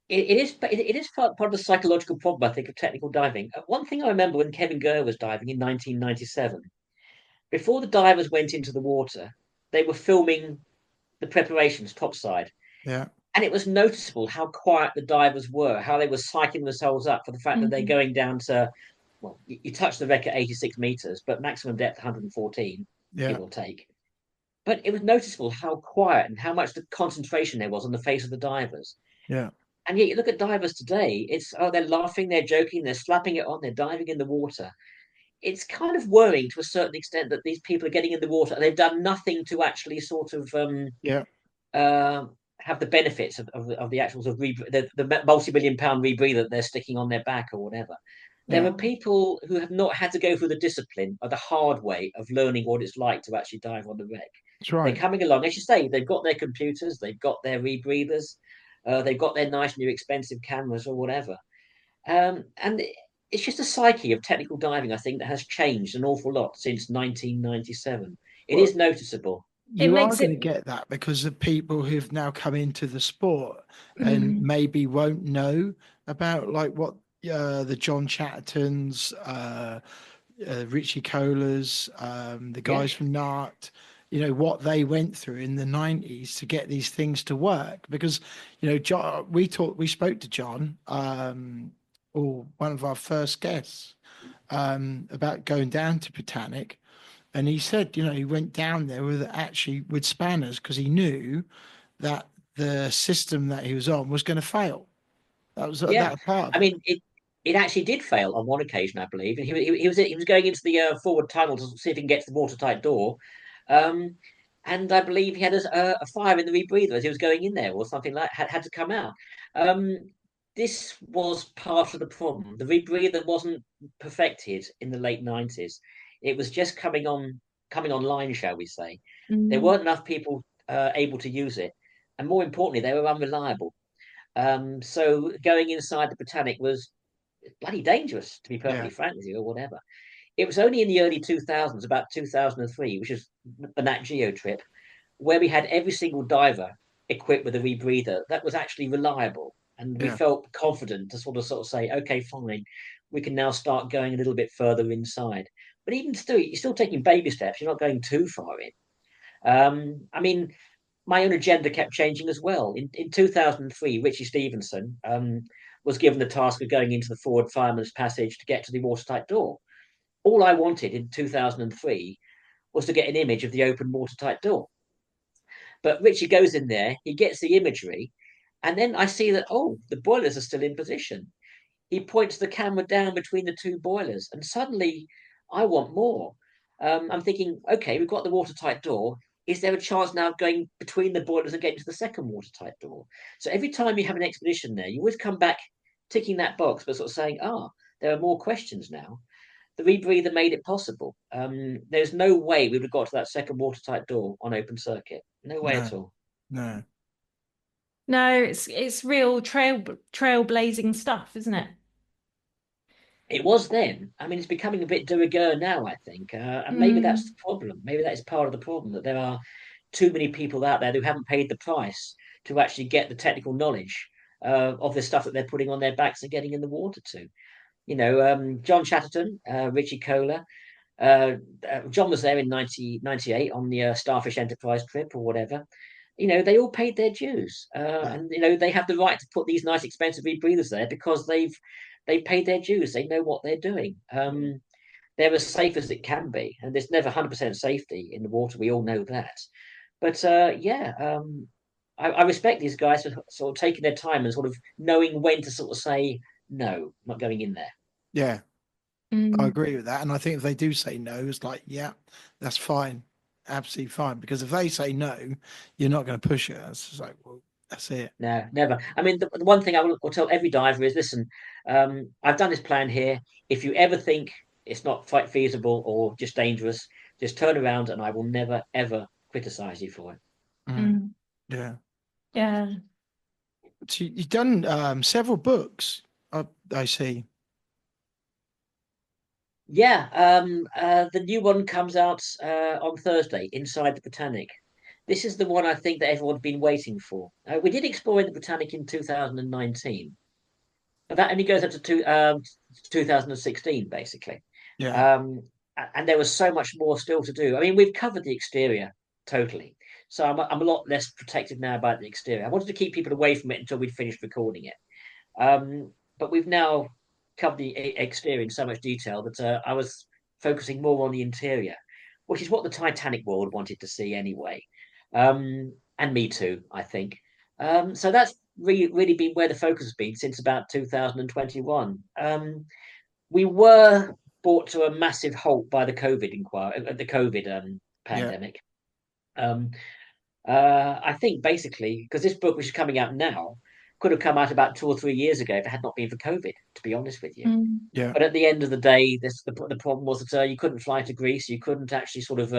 it is part of the psychological problem, I think, of technical diving. One thing I remember when Kevin Gurr was diving in 1997, before the divers went into the water, they were filming the preparations topside. Yeah, And it was noticeable how quiet the divers were, how they were psyching themselves up for the fact that they're Mm. going down to, well, you touch the wreck at 86 meters, but maximum depth 114, yeah, give or take. But it was noticeable how quiet and how much the concentration there was on the face of the divers. yeah, And yet you look at divers today, it's, oh, they're laughing, they're joking, they're slapping it on, they're diving in the water. It's kind of worrying to a certain extent that these people are getting in the water and they've done nothing to actually sort of yeah, uh, have the benefits of the actual sort of the multi-million pound rebreather that they're sticking on their back or whatever. There yeah. are people who have not had to go through the discipline or the hard way of learning what it's like to actually dive on the wreck. That's They're right. coming along, as you say, they've got their computers, they've got their rebreathers, they've got their nice new expensive cameras or whatever. And it's just a psyche of technical diving, I think, that has changed an awful lot since 1997. It Well, is noticeable. It you are makes going to it. get that because of people who've now come into the sport and Mm. maybe won't know about like what the John Chattertons, Richie Colas, the Yeah, guys from NART, what they went through in the 90s to get these things to work. Because, John, we spoke to John, or one of our first guests, about going down to Britannic. And he said, he went down there with spanners because he knew that the system that he was on was going to fail. yeah. That part of I it. mean, it actually did fail on one occasion, I believe. And he was going into the forward tunnel to see if he can get to the watertight door. Um, and I believe he had a fire in the rebreather as he was going in there, or something like had to come out. Um, this was part of the problem. The rebreather wasn't perfected in the late 90s. It was just coming online, shall we say. There Mm. weren't enough people able to use it, and more importantly, they were unreliable. So going inside the Britannic was bloody dangerous, to be perfectly Yeah, frank with you, or whatever. It was only in the early 2000s, about 2003, which is the Nat Geo trip, where we had every single diver equipped with a rebreather that was actually reliable. And we yeah, felt confident to sort of say, okay, fine, we can now start going a little bit further inside. But even still, you're still taking baby steps. You're not going too far in. I mean, my own agenda kept changing as well. In 2003, Richie Stevenson was given the task of going into the forward fireman's passage to get to the watertight door. All I wanted in 2003 was to get an image of the open watertight door. But Richie goes in there, he gets the imagery, and then I see that, oh, the boilers are still in position. He points the camera down between the two boilers, and suddenly I want more. I'm thinking, okay, we've got the watertight door. Is there a chance now of going between the boilers and getting to the second watertight door? So every time you have an expedition there, you always come back ticking that box, but sort of saying, there are more questions now. The rebreather made it possible. There's no way we would have got to that second watertight door on open circuit. No way no, at all. no. No, it's real trailblazing stuff, isn't it? It was then. I mean, it's becoming a bit de rigueur now, I think. And maybe that's the Mm. problem. Maybe that is part of the problem that there are too many people out there who haven't paid the price to actually get the technical knowledge of the stuff that they're putting on their backs and getting in the water to. John Chatterton, Richie Kohler. John was there in 1998 on the Starfish Enterprise trip or whatever. They all paid their dues, Yeah, and they have the right to put these nice, expensive rebreathers there because they've paid their dues. They know what they're doing. They're as safe as it can be, and there's never 100% safety in the water. We all know that. But yeah, I respect these guys for sort of taking their time and sort of knowing when to sort of say no, not going in there. yeah. I Mm. agree with that. And I think if they do say no, it's like, yeah, that's fine. Absolutely fine. Because if they say no, you're not going to push it. It's just like, well, that's it. No, never. I mean, the one thing will tell every diver is, listen, I've done this plan here. If you ever think it's not feasible or just dangerous, just turn around and I will never, ever criticize you for it. Mm. Mm. Yeah. Yeah. So you've done several books, I see. Yeah, the new one comes out on Thursday, Inside the Britannic. This is the one I think that everyone's been waiting for. We did explore the Britannic in 2019. That only goes up to 2016, basically. Yeah. And there was so much more still to do. I mean, we've covered the exterior totally. So I'm a lot less protective now about the exterior. I wanted to keep people away from it until we'd finished recording it. But we've now covered the exterior in so much detail that I was focusing more on the interior, which is what the Titanic world wanted to see anyway. And me too, I think. So that's really been where the focus has been since about 2021. We were brought to a massive halt by the COVID Yeah. pandemic. Um, I think basically because this book, which is coming out now, could have come out about 2 or 3 years ago if it had not been for COVID. To be honest with you, Mm. Yeah. but at the end of the day, the problem was that you couldn't fly to Greece, you couldn't actually sort of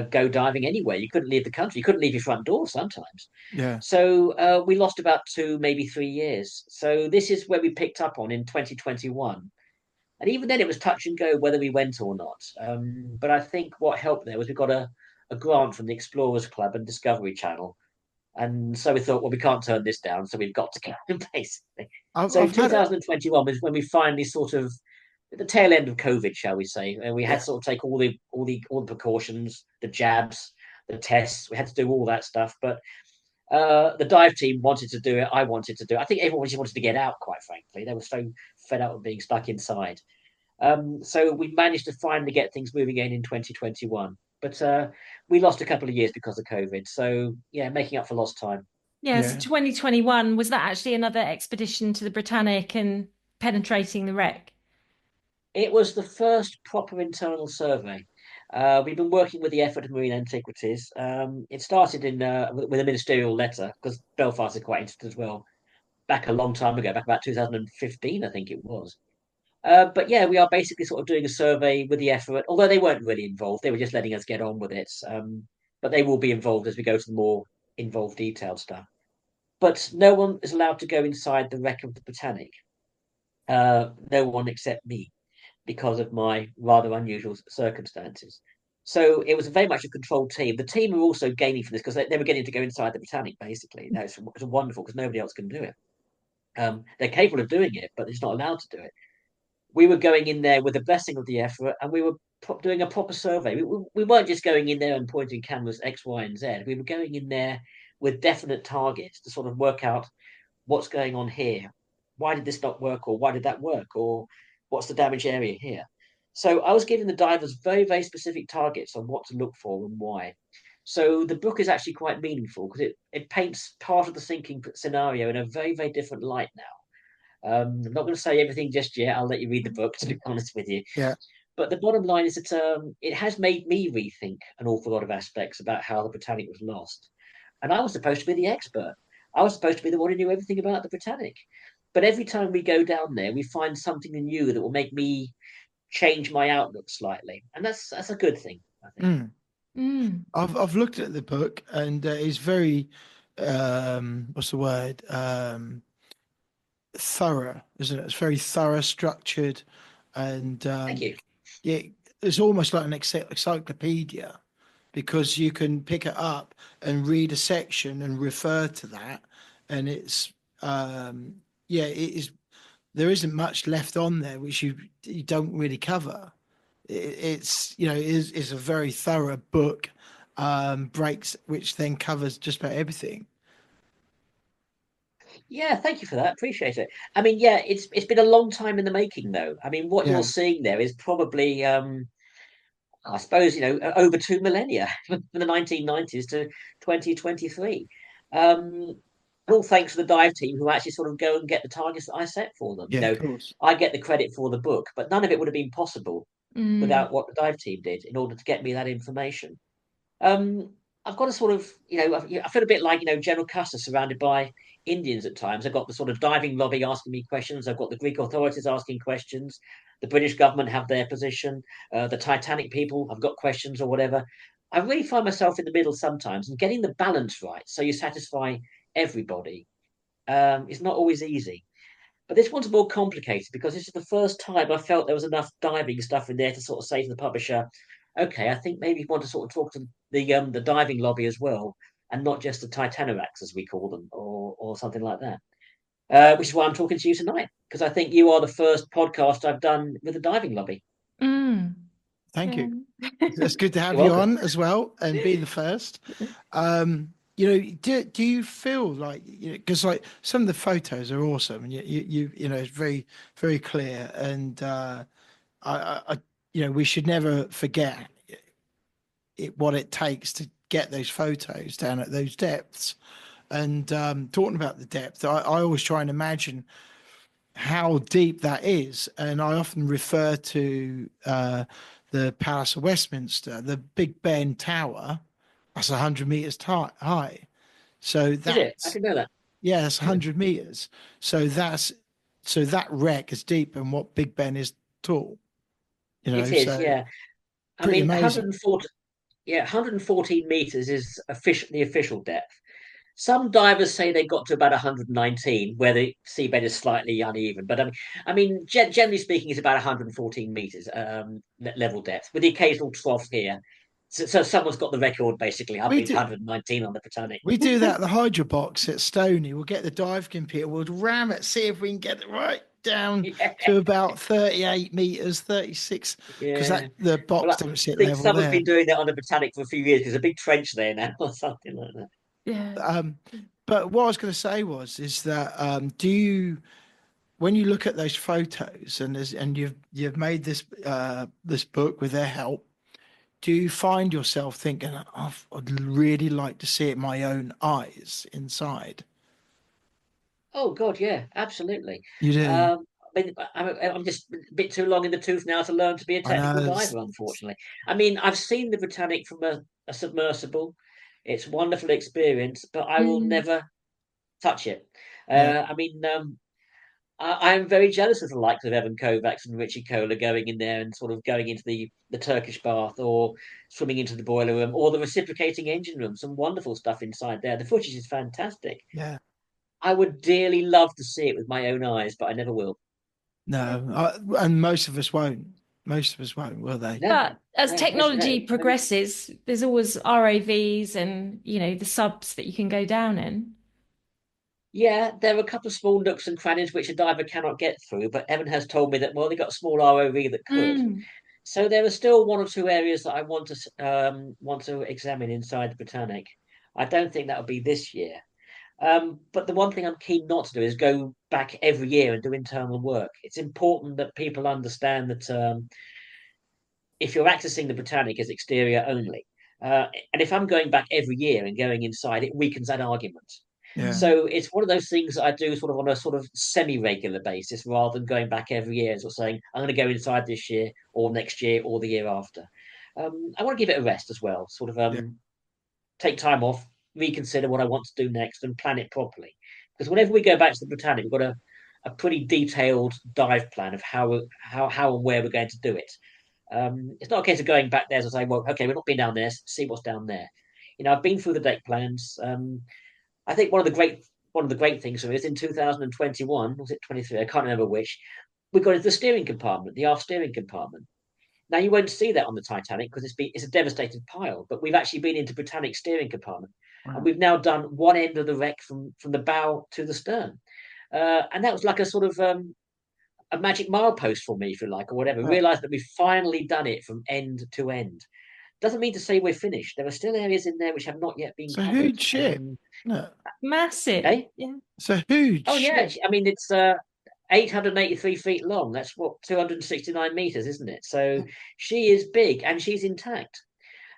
go diving anywhere, you couldn't leave the country, you couldn't leave your front door sometimes. Yeah. So we lost about 2, maybe 3 years. So this is where we picked up on in 2021. And even then, it was touch and go whether we went or not. But I think what helped there was we got a grant from the Explorers Club and Discovery Channel. And so we thought, well, we can't turn this down, so we've got to go, basically. So I've had it. 2021 was when we finally sort of at the tail end of COVID, shall we say, and we had Yeah. to sort of take all the precautions, the jabs, the tests. We had to do all that stuff. But the dive team wanted to do it. I wanted to do it. I think everyone just wanted to get out, quite frankly. They were so fed up with being stuck inside. So we managed to finally get things moving again in 2021. But we lost a couple of years because of COVID. So yeah, making up for lost time. Yeah, so Yeah. 2021, was that actually another expedition to the Britannic and penetrating the wreck? It was the first proper internal survey. We've been working with the effort of Marine Antiquities. It started with a ministerial letter because Belfast is quite interested as well. Back a long time ago, back about 2015, I think it was. But yeah, we are basically sort of doing a survey with the effort, although they weren't really involved. They were just letting us get on with it. But they will be involved as we go to the more involved, detailed stuff. But no one is allowed to go inside the wreck of the Britannic. No one except me because of my rather unusual circumstances. So it was very much a controlled team. The team were also gaining from this because they were getting to go inside the Britannic, basically. It's wonderful because nobody else can do it. They're capable of doing it, but they're just not allowed to do it. We were going in there with the blessing of the effort and we were doing a proper survey. We weren't just going in there and pointing cameras X, Y, and Z. We were going in there with definite targets to sort of work out what's going on here. Why did this not work? Or why did that work? Or what's the damage area here? So I was giving the divers very, very specific targets on what to look for and why. So the book is actually quite meaningful because it paints part of the sinking scenario in a very, very different light now. I'm not going to say everything just yet. I'll let you read the book, to be honest with you. Yeah. But the bottom line is that it has made me rethink an awful lot of aspects about how the Britannic was lost. And I was supposed to be the expert. I was supposed to be the one who knew everything about the Britannic. But every time we go down there, we find something new that will make me change my outlook slightly, and that's a good thing, I think. Mm. Mm. I've looked at the book and it's very what's the word thorough, isn't it? It's very thorough, structured, and Thank you. yeah, it's almost like an encyclopedia because you can pick it up and read a section and refer to that, and it's yeah, it is. There isn't much left on there which you don't really cover. It's it's a very thorough book, breaks which then covers just about everything. Yeah, thank you for that. Appreciate it. I mean, yeah, it's been a long time in the making, though. I mean, what you're Yeah, seeing there is probably I suppose, over 2 millennia from the 1990s to 2023. All thanks to the dive team who actually sort of go and get the targets that I set for them. yeah, of course. I get the credit for the book, but none of it would have been possible Mm. without what the dive team did in order to get me that information. Um, I've got a sort of, I feel a bit like, General Custer surrounded by Indians at times. I've got the sort of diving lobby asking me questions. I've got the Greek authorities asking questions. The British government have their position. The Titanic people have got questions or whatever. I really find myself in the middle sometimes, and getting the balance right so you satisfy everybody is not always easy. But this one's more complicated because this is the first time I felt there was enough diving stuff in there to sort of say to the publisher, okay, I think maybe you want to sort of talk to the diving lobby as well, and not just the Titanoracks as we call them, or something like that. Which is why I'm talking to you tonight, because I think you are the first podcast I've done with the diving lobby. Mm. Thank Yeah. you. It's good to have You're you welcome. on as well and be the first. Do you feel like, because like some of the photos are awesome and it's very, very clear. And we should never forget what it takes to get those photos down at those depths. And talking about the depth, I always try and imagine how deep that is. And I often refer to the Palace of Westminster, the Big Ben Tower, that's 100 meters high. So Is it? I that's, didn't know that. yeah, that's 100 meters. So that wreck is deep and what Big Ben is tall, It is, so yeah. I pretty mean, amazing. 140, yeah, 114 meters is the official depth. Some divers say they got to about 119, where the seabed is slightly uneven. But generally speaking, it's about 114 meters level depth, with the occasional trough here. So someone's got the record basically up We in do. 119 on the Britannic. We do that at the Hydro Box at Stony. We'll get the dive computer, we'll ram it, see if we can get it right down Yeah, to about 38 meters, 36, because yeah. the Well, box I don't sit think level someone's been there. doing that on the Britannic for a few years. There's a big trench there now, or something like that. Yeah. Um, but what I was going to say is that when you look at those photos and you've made this book with their help, do you find yourself thinking, I'd really like to see it my own eyes inside? Oh God, yeah, absolutely. You do. Um, I'm just a bit too long in the tooth now to learn to be a I know. technical diver, unfortunately. I mean, I've seen the Britannic from a submersible. It's a wonderful experience, but I will Mm. never touch it. Yeah. I mean, I'm very jealous of the likes of Evan Kovacs and Richie Kohler going in there and sort of going into the Turkish bath or swimming into the boiler room or the reciprocating engine room. Some wonderful stuff inside there. The footage is fantastic. Yeah. I would dearly love to see it with my own eyes, but I never will. No, and most of us won't. Most of us won't, will they? No, But as no, most no, technology no. progresses, there's always ROVs and, the subs that you can go down in. Yeah, there are a couple of small nooks and crannies which a diver cannot get through, but Evan has told me that well, they got a small ROV that could. Mm. So there are still one or two areas that I want to examine inside the Britannic. I don't think that'll be this year. But the one thing I'm keen not to do is go back every year and do internal work. It's important that people understand that if you're accessing the Britannic as exterior only, and if I'm going back every year and going inside, it weakens that argument. Yeah. Mm. So it's one of those things that I do sort of on a sort of semi-regular basis rather than going back every year and sort of saying, I'm going to go inside this year or next year or the year after. I want to give it a rest as well, sort of Yeah. take time off, reconsider what I want to do next and plan it properly. Because whenever we go back to the Britannic, we've got a pretty detailed dive plan of how and where we're going to do it. It's not a case of going back there and saying, well, okay, we're not been down there, see what's down there. I've been through the deck plans. I think one of the great things is in 2021, was it 23? I can't remember which. We got into the steering compartment, the aft steering compartment. Now you won't see that on the Titanic because it's a devastated pile, but we've actually been into Britannic steering compartment, and Wow. we've now done one end of the wreck from the bow to the stern, and that was like a sort of a magic milepost for me, if you like, or whatever. Yeah. Realised that we've finally done it from end to end. Doesn't mean to say we're finished. There are still areas in there which have not yet been It's a covered. huge ship. No, Massive. Eh? Yeah. it's a huge Oh yeah. ship. I mean, it's 883 feet long. That's what 269 meters, isn't it? So she is big and she's intact.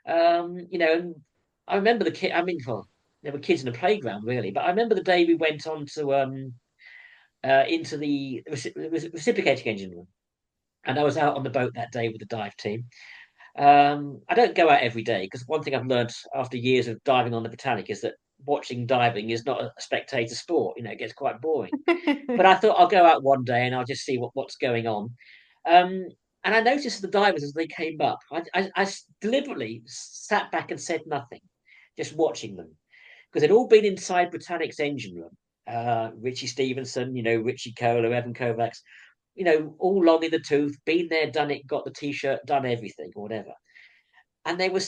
And I remember the kid. I mean, well, there were kids in the playground really, but I remember the day we went on to into the reciprocating engine room, and I was out on the boat that day with the dive team. I don't go out every day because one thing I've learned after years of diving on the Britannic is that watching diving is not a spectator sport. It gets quite boring. But I thought I'll go out one day and I'll just see what's going on. Um, And I noticed the divers as they came up. I deliberately sat back and said nothing, just watching them, because they'd all been inside Britannic's engine room. Richie Stevenson, Richie Kohler, Evan Kovacs, all long in the tooth, been there, done it, got the t-shirt, done everything, or whatever. And they were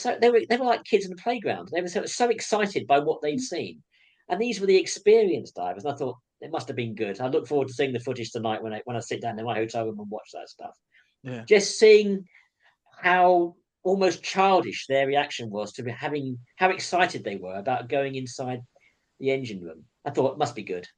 like kids in the playground. They were so excited by what they'd seen. And these were the experienced divers. And I thought it must have been good. I look forward to seeing the footage tonight when I sit down in my hotel room and watch that stuff. Yeah. Just seeing how almost childish their reaction was to having how excited they were about going inside the engine room. I thought it must be good.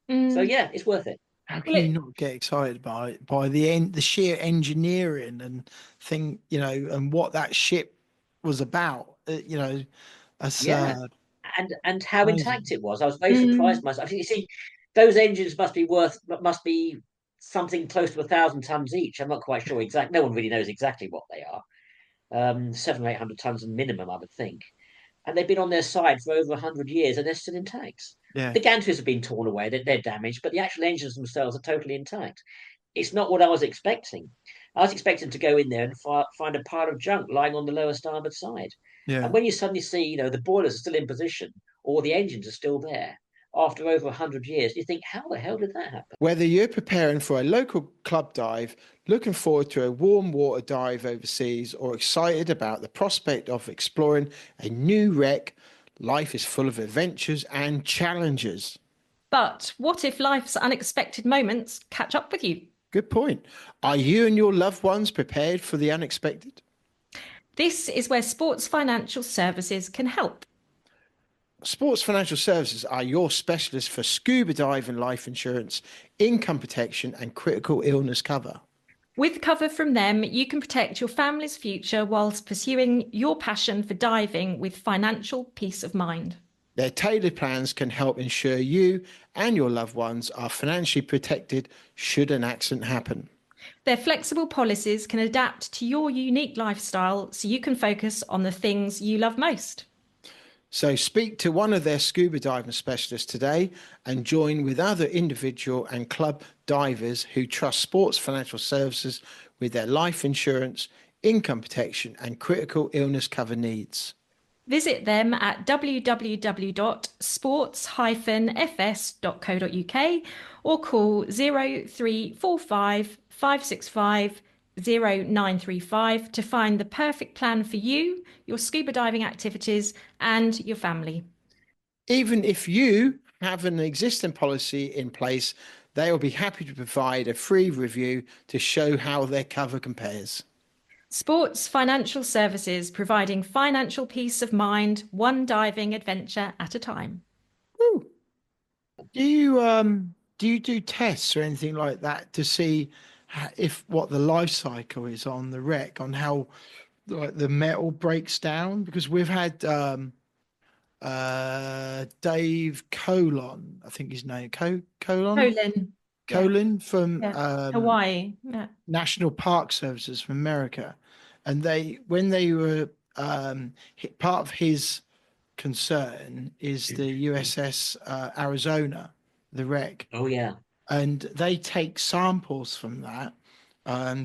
So Mm. yeah, it's worth it. How can Well, you not get excited by the sheer engineering and thing, and what that ship was about? That's Yeah, and how amazing. intact it was. I was very surprised mm. myself. You see, those engines must be something close to 1,000 tons each. I'm not quite sure exactly. No one really knows exactly what they are. 700 or 800 tons minimum, I would think. And they've been on their side for over 100 years, and they're still intact. Yeah. The gantries have been torn away; they're damaged, but the actual engines themselves are totally intact. It's not what I was expecting. I was expecting to go in there and find a pile of junk lying on the lower starboard side. And Yeah. when you suddenly see, the boilers are still in position or the engines are still there after over 100 years, you think, how the hell did that happen? Whether you're preparing for a local club dive, looking forward to a warm water dive overseas, or excited about the prospect of exploring a new wreck, life is full of adventures and challenges. But what if life's unexpected moments catch up with you? Good point. Are you and your loved ones prepared for the unexpected? This is where sports financial services can help. Sports Financial Services are your specialists for scuba diving life insurance, income protection, and critical illness cover. With cover from them, you can protect your family's future whilst pursuing your passion for diving with financial peace of mind. Their tailored plans can help ensure you and your loved ones are financially protected should an accident happen. Their flexible policies can adapt to your unique lifestyle so you can focus on the things you love most. So speak to one of their scuba diving specialists today and join with other individual and club divers who trust Sports Financial Services with their life insurance, income protection, and critical illness cover needs. Visit them at www.sports-fs.co.uk or call 0345 565 0935 to find the perfect plan for you, your scuba diving activities, and your family. Even if you have an existing policy in place, they will be happy to provide a free review to show how their cover compares. Sports Financial Services, providing financial peace of mind, one diving adventure at a time. Woo. Do you do tests or anything like that to see if what the life cycle is on the wreck, on how like the metal breaks down? Because we've had Dave Colon, I think his name, Colon, Colin, yeah, Colin from yeah, Hawaii, yeah. National Park Services from America, and when they were part of his concern is the USS Arizona, the wreck, Oh yeah, and they take samples from that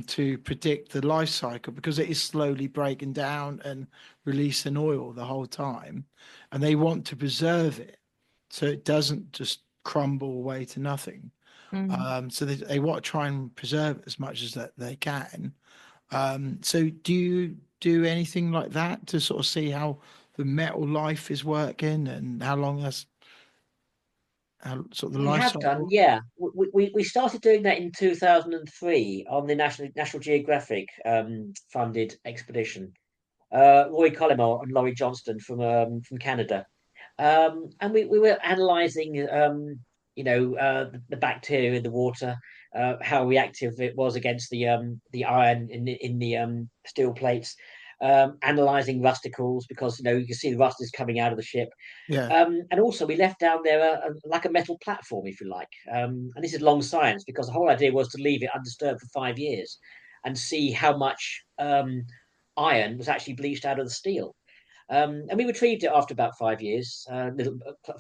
to predict the life cycle because it is slowly breaking down and releasing oil the whole time, and they want to preserve it so it doesn't just crumble away to nothing. So they want to try and preserve it as much as that they can. So do you do anything like that to sort of see how the metal life is working and how long that's how sort of the we life have done. cycle? Yeah, we started doing that in 2003 on the National Geographic funded expedition. Roy Collymore and Laurie Johnston from Canada. And we were analysing, the bacteria in the water, how reactive it was against the iron in the steel plates, analysing rusticles because you can see the rust is coming out of the ship. Yeah, And also, we left down there like a metal platform, if you like. And this is long science because the whole idea was to leave it undisturbed for 5 years and see how much iron was actually bleached out of the steel. And we retrieved it after about 5 years,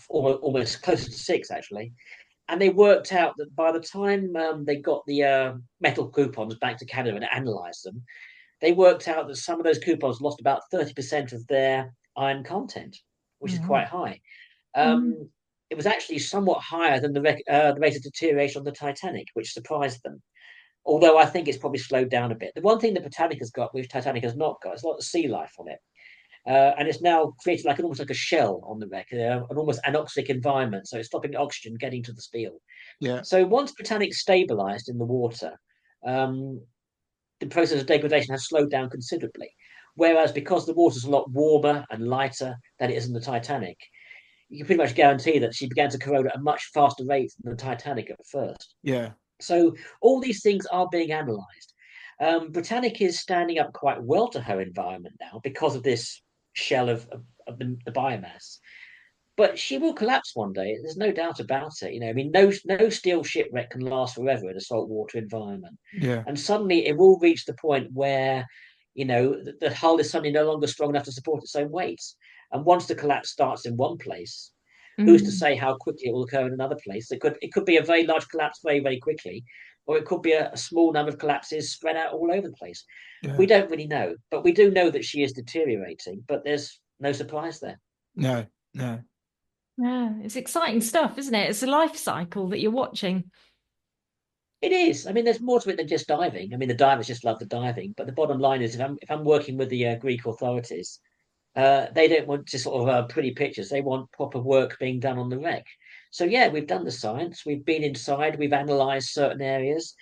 almost closer to 6, actually. And they worked out that by the time they got the metal coupons back to Canada and analysed them, they worked out that some of those coupons lost about 30% of their iron content, which is Mm-hmm. quite high. Mm. It was actually somewhat higher than the rate of deterioration on the Titanic, which surprised them. Although I think it's probably slowed down a bit. The one thing the Britannic has got, which Titanic has not got, is a lot of sea life on it. And it's now created like almost like a shell on the wreck, an almost anoxic environment. So it's stopping oxygen getting to the steel. Yeah. So once Britannic stabilized in the water, um, the process of degradation has slowed down considerably. Whereas because the water's a lot warmer and lighter than it is in the Titanic, you can pretty much guarantee that she began to corrode at a much faster rate than the Titanic at first. Yeah. So all these things are being analysed. Britannic is standing up quite well to her environment now because of this shell of the biomass. But she will collapse one day. There's no doubt about it. I mean, no steel shipwreck can last forever in a saltwater environment. Yeah. And suddenly it will reach the point where, the hull is suddenly no longer strong enough to support its own weight. And once the collapse starts in one place, who's to Mm. say how quickly it will occur in another place? It could be a very large collapse very, very quickly, or it could be a small number of collapses spread out all over the place. We Yeah. don't really know, but we do know that she is deteriorating, but there's no surprise there. No. No. Yeah, it's exciting stuff, isn't it? It's a life cycle that you're watching. It is. I mean, there's more to it than just diving. I mean, the divers just love the diving, but the bottom line is, if I'm working with the Greek authorities, they don't want just sort of pretty pictures. They want proper work being done on the wreck. So yeah, we've done the science. We've been inside. We've analysed certain areas.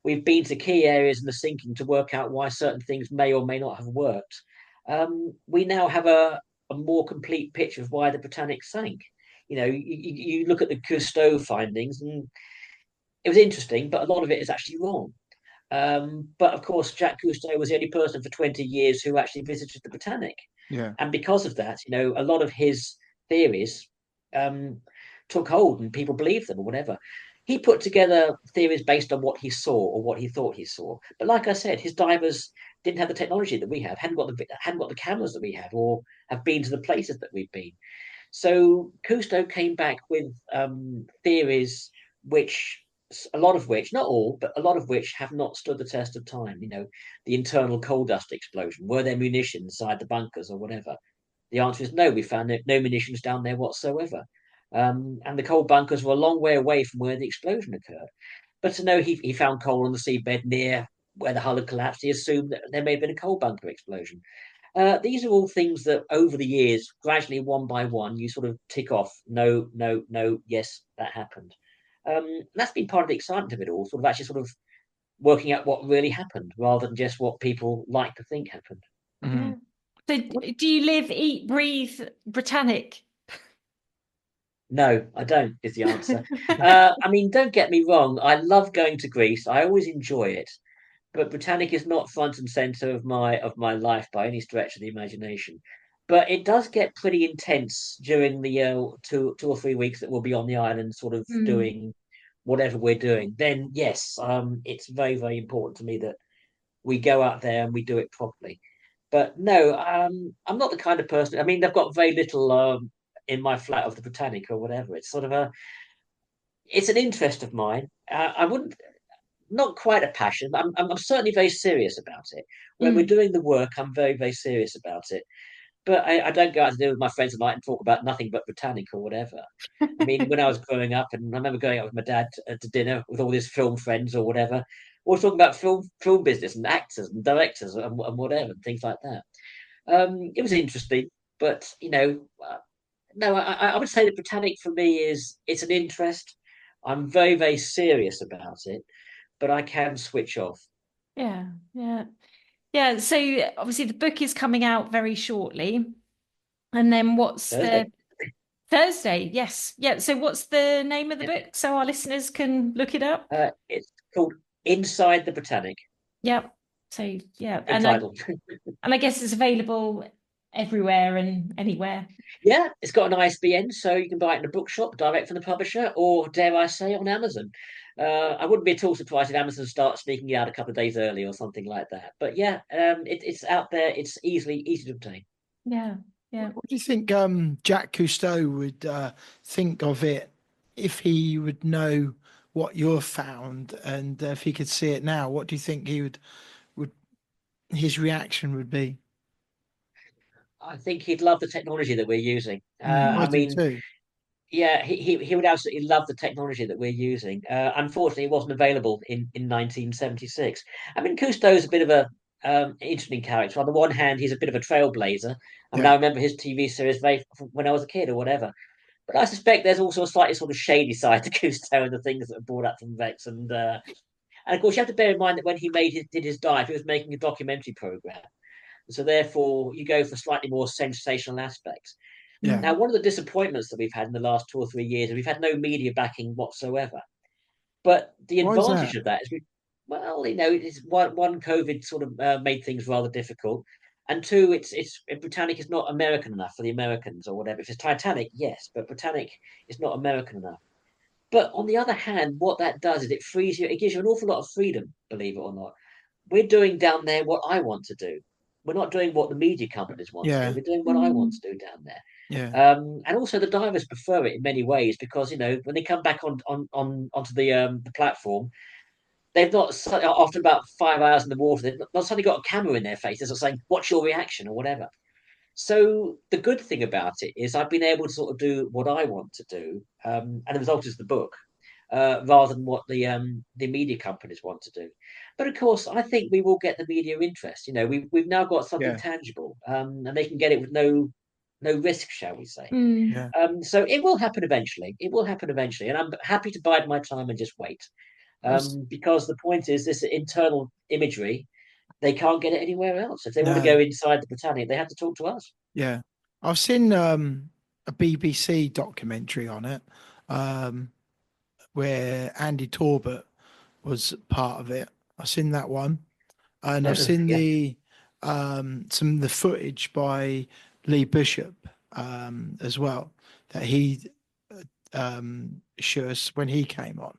We've been to key areas in the sinking to work out why certain things may or may not have worked. We now have a more complete picture of why the Britannic sank. You look at the Cousteau findings, and it was interesting, but a lot of it is actually wrong. But of course, Jacques Cousteau was the only person for 20 years who actually visited the Britannic. Yeah. And because of that, a lot of his theories um, took hold and people believed them or whatever. He put together theories based on what he saw or what he thought he saw. But like I said, his divers didn't have the technology that we have, hadn't got the cameras that we have, or have been to the places that we've been. So Cousteau came back with theories which a lot of which, not all, but a lot of which have not stood the test of time. The internal coal dust explosion. Were there munitions inside the bunkers or whatever? The answer is no. We found no munitions down there whatsoever. And the coal bunkers were a long way away from where the explosion occurred. But to know he found coal on the seabed near where the hull had collapsed, he assumed that there may have been a coal bunker explosion. These are all things that over the years, gradually one by one, you sort of tick off. No, no, no. Yes, that happened. That's been part of the excitement of it all. Sort of actually sort of working out what really happened, rather than just what people like to think happened. Mm-hmm. Yeah. So do you live, eat, breathe Britannic? No, I don't. Is the answer. I mean, don't get me wrong. I love going to Greece. I always enjoy it, but Britannic is not front and center of my life by any stretch of the imagination. But it does get pretty intense during the 2 or 3 weeks that we'll be on the island, sort of Mm. doing whatever we're doing. Then yes, it's very, very important to me that we go out there and we do it properly. But no, I'm not the kind of person. I mean, they've got very little in my flat of the Britannic or whatever. It's sort of it's an interest of mine. I wouldn't, not quite a passion. I'm certainly very serious about it. When we're Mm. doing the work, I'm very, very serious about it. But I don't go out to dinner with my friends at night and talk about nothing but Britannic or whatever. I mean, when I was growing up, and I remember going out with my dad to dinner with all his film friends or whatever, we were talking about film business and actors and directors and whatever, and things like that. It was interesting, but no, I would say that Britannic for me it's an interest. I'm very, very serious about it, but I can switch off. Yeah, yeah. Yeah, so obviously the book is coming out very shortly. And then what's Thursday. the Thursday? Yes. Yeah. So what's the name of the Yeah. book so our listeners can look it up? It's called Inside the Britannic. Yep. So yeah, Good and I title. and I guess it's available everywhere and anywhere. Yeah, it's got an ISBN, so you can buy it in a bookshop direct from the publisher, or dare I say, on Amazon. I wouldn't be at all surprised if Amazon starts sneaking it out a couple of days early or something like that. But yeah, it's out there. It's easy to obtain. Yeah. Yeah. What do you think Jacques Cousteau would think of it if he would know what you've found, and if he could see it now, what do you think would his reaction would be? I think he'd love the technology that we're using. I I do mean, too. yeah, he would absolutely love the technology that we're using. Unfortunately, it wasn't available in 1976. I mean, Cousteau's a bit of a interesting character. On the one hand, he's a bit of a trailblazer. I mean, Yeah, I remember his TV series when I was a kid or whatever. But I suspect there's also a slightly sort of shady side to Cousteau and the things that are brought up from Vex. And of course, you have to bear in mind that when did his dive, he was making a documentary program. So therefore, you go for slightly more sensational aspects. yeah. Now, one of the disappointments that we've had in the last 2 or 3 years is we've had no media backing whatsoever. But the Why is advantage that? of that is, it's one COVID sort of made things rather difficult, and two, it's Britannic is not American enough for the Americans or whatever. If it's Titanic, yes, but Britannic is not American enough. But on the other hand, what that does is it frees you. It gives you an awful lot of freedom, believe it or not. We're doing down there what I want to do. We're not doing what the media companies want to do. Yeah, We're doing what I want Mm. to do down there. yeah, And also the divers prefer it in many ways because when they come back onto the platform, they've not after about 5 hours in the water, they've not suddenly got a camera in their faces or saying, "What's your reaction?" or whatever. So the good thing about it is I've been able to sort of do what I want to do, and the result is the book, rather than what the media companies want to do. But of course, I think we will get the media interest. We've now got something yeah, tangible, and they can get it with no risk, shall we say? Mm. yeah. So it will happen eventually. It will happen eventually, and I'm happy to bide my time and just wait. That's, Because the point is, this internal imagery, they can't get it anywhere else. If they want to no, go inside the Britannic, they have to talk to us. yeah. I've seen a BBC documentary on it, um, where Andy Torbett was part of it. I've seen that one, and I've seen Yeah, the some of the footage by Lee Bishop as well that he showed us when he came on,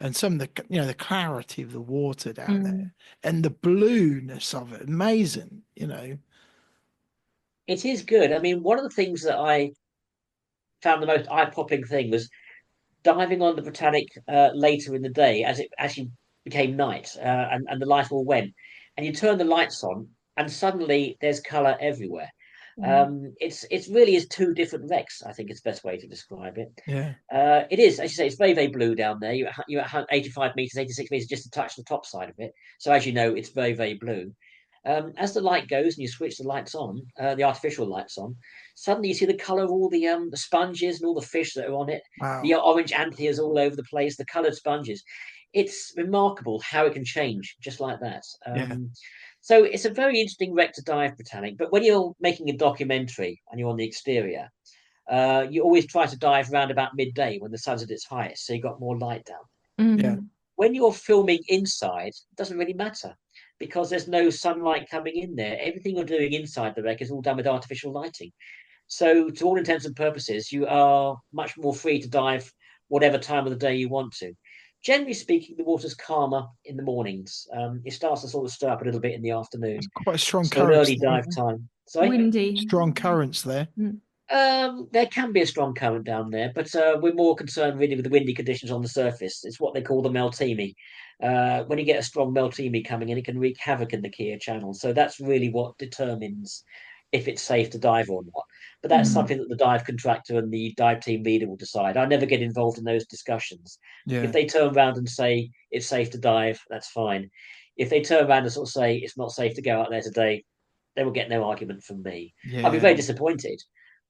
and some of the the clarity of the water down Mm. there and the blueness of it, amazing. it is good. I mean, one of the things that I found the most eye-popping thing was diving on the Britannic later in the day as it actually became night, and the light all went, and you turn the lights on, and suddenly there's color everywhere. Mm. It's really is two different wrecks. I think it's the best way to describe it. Yeah, It is, as you say, it's very, very blue down there. You're at 85 meters, 86 meters, just to touch the top side of it. So as you know, it's very, very blue. As the light goes and you switch the lights on, the artificial lights on, suddenly you see the color of all the sponges and all the fish that are on it, the wow. orange antheas all over the place, the colored sponges. It's remarkable how it can change just like that. Yeah, So it's a very interesting wreck to dive, Britannic. But when you're making a documentary and you're on the exterior, you always try to dive around about midday when the sun's at its highest, so you got more light down. yeah, Mm. When you're filming inside, it doesn't really matter because there's no sunlight coming in there. Everything you're doing inside the wreck is all done with artificial lighting. So, to all intents and purposes, you are much more free to dive whatever time of the day you want to. Generally speaking, the water's calmer in the mornings. It starts to sort of stir up a little bit in the it's afternoon. quite strong So, an currents early there, dive isn't it? time. Sorry? Windy. Strong currents there. Mm. There can be a strong current down there, but we're more concerned really with the windy conditions on the surface. It's what they call the meltemi. When you get a strong meltemi coming in, it can wreak havoc in the Kia channel. So that's really what determines if it's safe to dive or not. But that's Mm. something that the dive contractor and the dive team leader will decide. I never get involved in those discussions. If Yeah, they turn around and say it's safe to dive, that's fine. If they turn around and sort of say it's not safe to go out there today, they will get no argument from me. I'll be yeah, very disappointed,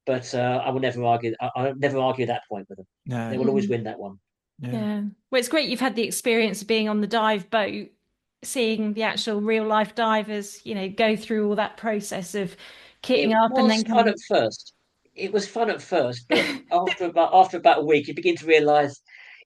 but I will never argue. I'll never argue that point with them. They no, will always Mm. win that one. yeah. Yeah. Well, it's great you've had the experience of being on the dive boat, seeing the actual real life divers, go through all that process of kitting It up and was then fun at coming. first. It was fun at first, but after about a week, you begin to realise,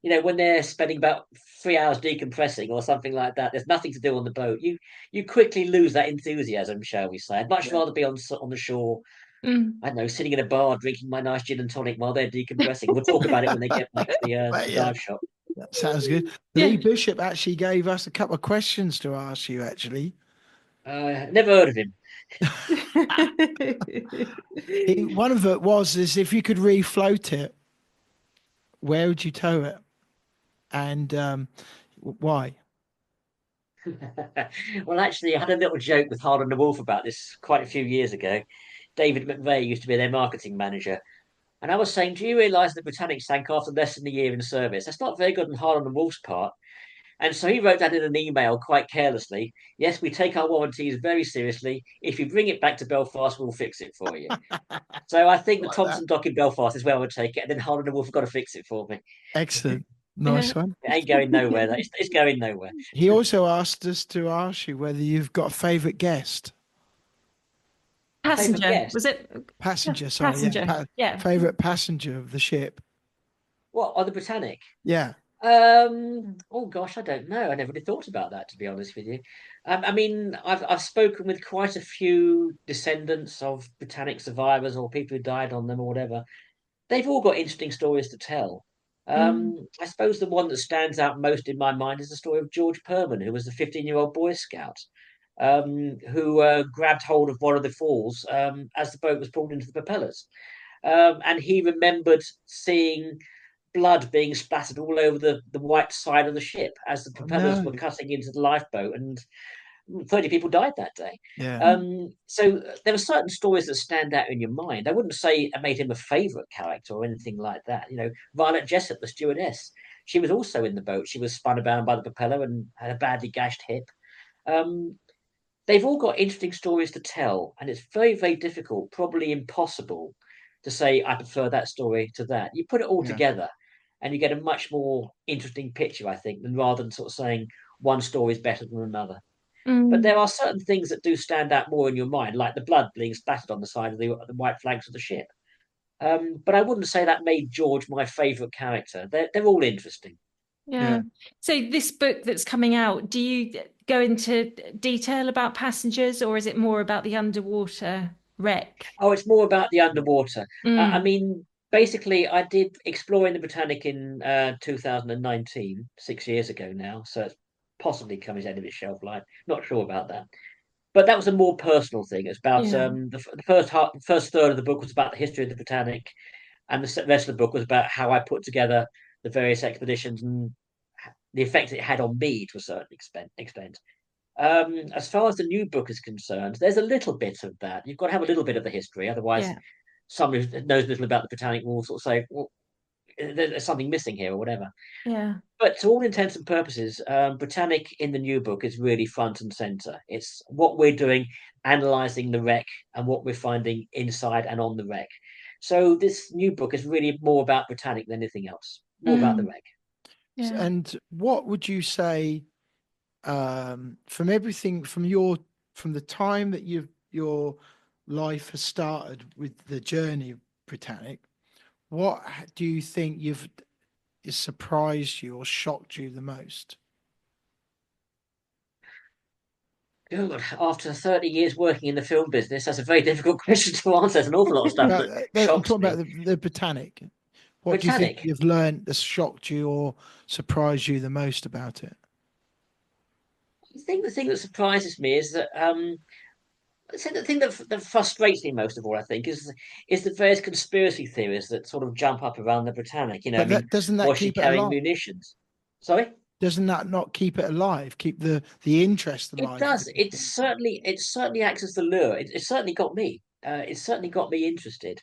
when they're spending about 3 hours decompressing or something like that, there's nothing to do on the boat. You quickly lose that enthusiasm, shall we say? I'd much Yeah. rather be on the shore. Mm. I don't know, sitting in a bar drinking my nice gin and tonic while they're decompressing. We'll talk about it when they get back to But the yeah, dive shop. that sounds good. Lee Yeah. Bishop actually gave us a couple of questions to ask you, actually. Never heard of him. One of it was is if you could refloat it, where would you tow it, and why? Well, actually, I had a little joke with Hard on the Wolf about this quite a few years ago. David McVeigh used to be their marketing manager. And I was saying, do you realise that Britannic sank after less than a year in service? That's not very good on Hard on the Wolf's part. And so he wrote that in an email quite carelessly. Yes, we take our warranties very seriously. If you bring it back to Belfast, we'll fix it for you. So I think the Like that. Thompson Dock in Belfast is where I would take it. And then Hard on the Wolf have got to fix it for me. Excellent. Yeah. Nice one. It ain't going nowhere. It's going nowhere. He also asked us to ask you whether you've got a favourite guest. Favourite Passenger, guest? was it? Yeah, Passenger, sorry, yeah. passenger. Yeah. Favourite passenger of the ship. What, on the Britannic? Yeah. Oh gosh, I don't know. I never really thought about that, to be honest with you. I mean, I've spoken with quite a few descendants of Britannic survivors or people who died on them or whatever. They've all got interesting stories to tell. Mm. I suppose the one that stands out most in my mind is the story of George Perman, who was a 15-year-old Boy Scout, who grabbed hold of one of the falls as the boat was pulled into the propellers. And he remembered seeing blood being splattered all over the white side of the ship as the Oh, propellers were no. cutting into the lifeboat, and 30 people died that day. Yeah. So there are certain stories that stand out in your mind. I wouldn't say I made him a favourite character or anything like that. You know, Violet Jessup, the stewardess, she was also in the boat. She was spun around by the propeller and had a badly gashed hip. Um, they've all got interesting stories to tell, and it's very, very difficult, probably impossible, to say I prefer that story to that. You put it all Yeah. together, and you get a much more interesting picture, I think, than rather than sort of saying one story is better than another. But Mm. there are certain things that do stand out more in your mind, like the blood being splattered on the side of the white flags of the ship. But I wouldn't say that made George my favourite character. They're all interesting. Yeah. Yeah. So this book that's coming out, do you go into detail about passengers, or is it more about the underwater wreck? Oh, it's more about the underwater. I Mm. mean, basically, I did Exploring the Britannic in 2019, 6 years ago now, so it's possibly come to the end of its shelf life. Not sure about that. But that was a more personal thing. It's about Yeah. the first third of the book was about the history of the Britannic, and the rest of the book was about how I put together the various expeditions and the effect it had on me to a certain extent. As far as the new book is concerned, there's a little bit of that. You've got to have a little bit of the history, otherwise, Yeah. someone who knows little about the Britannic will sort of say, "Well, there's something missing here," or whatever. Yeah. But to all intents and purposes, Britannic in the new book is really front and center. It's what we're doing, analyzing the wreck and what we're finding inside and on the wreck. So this new book is really more about Britannic than anything else, more about the Mm. wreck. Yeah. And what would you say, from everything from the time that your life has started with the journey of Britannic, what do you think you've has surprised you or shocked you the most? God, after 30 years working in the film business, that's a very difficult question to answer. There's an awful lot of stuff that I'm shocks talking about me. the Britannic. What do you think Britannic, you've learned that's shocked you or surprised you the most about it? I think the thing that surprises me is that I think the thing that frustrates me most of all, I think, is the various conspiracy theories that sort of jump up around the Britannic. You know, I But mean, that doesn't that was she keep it carrying alive? munitions? Sorry? Doesn't that not keep it alive? Keep the interest It alive for does. these things? It certainly acts as the lure. It certainly got me. It certainly got me interested.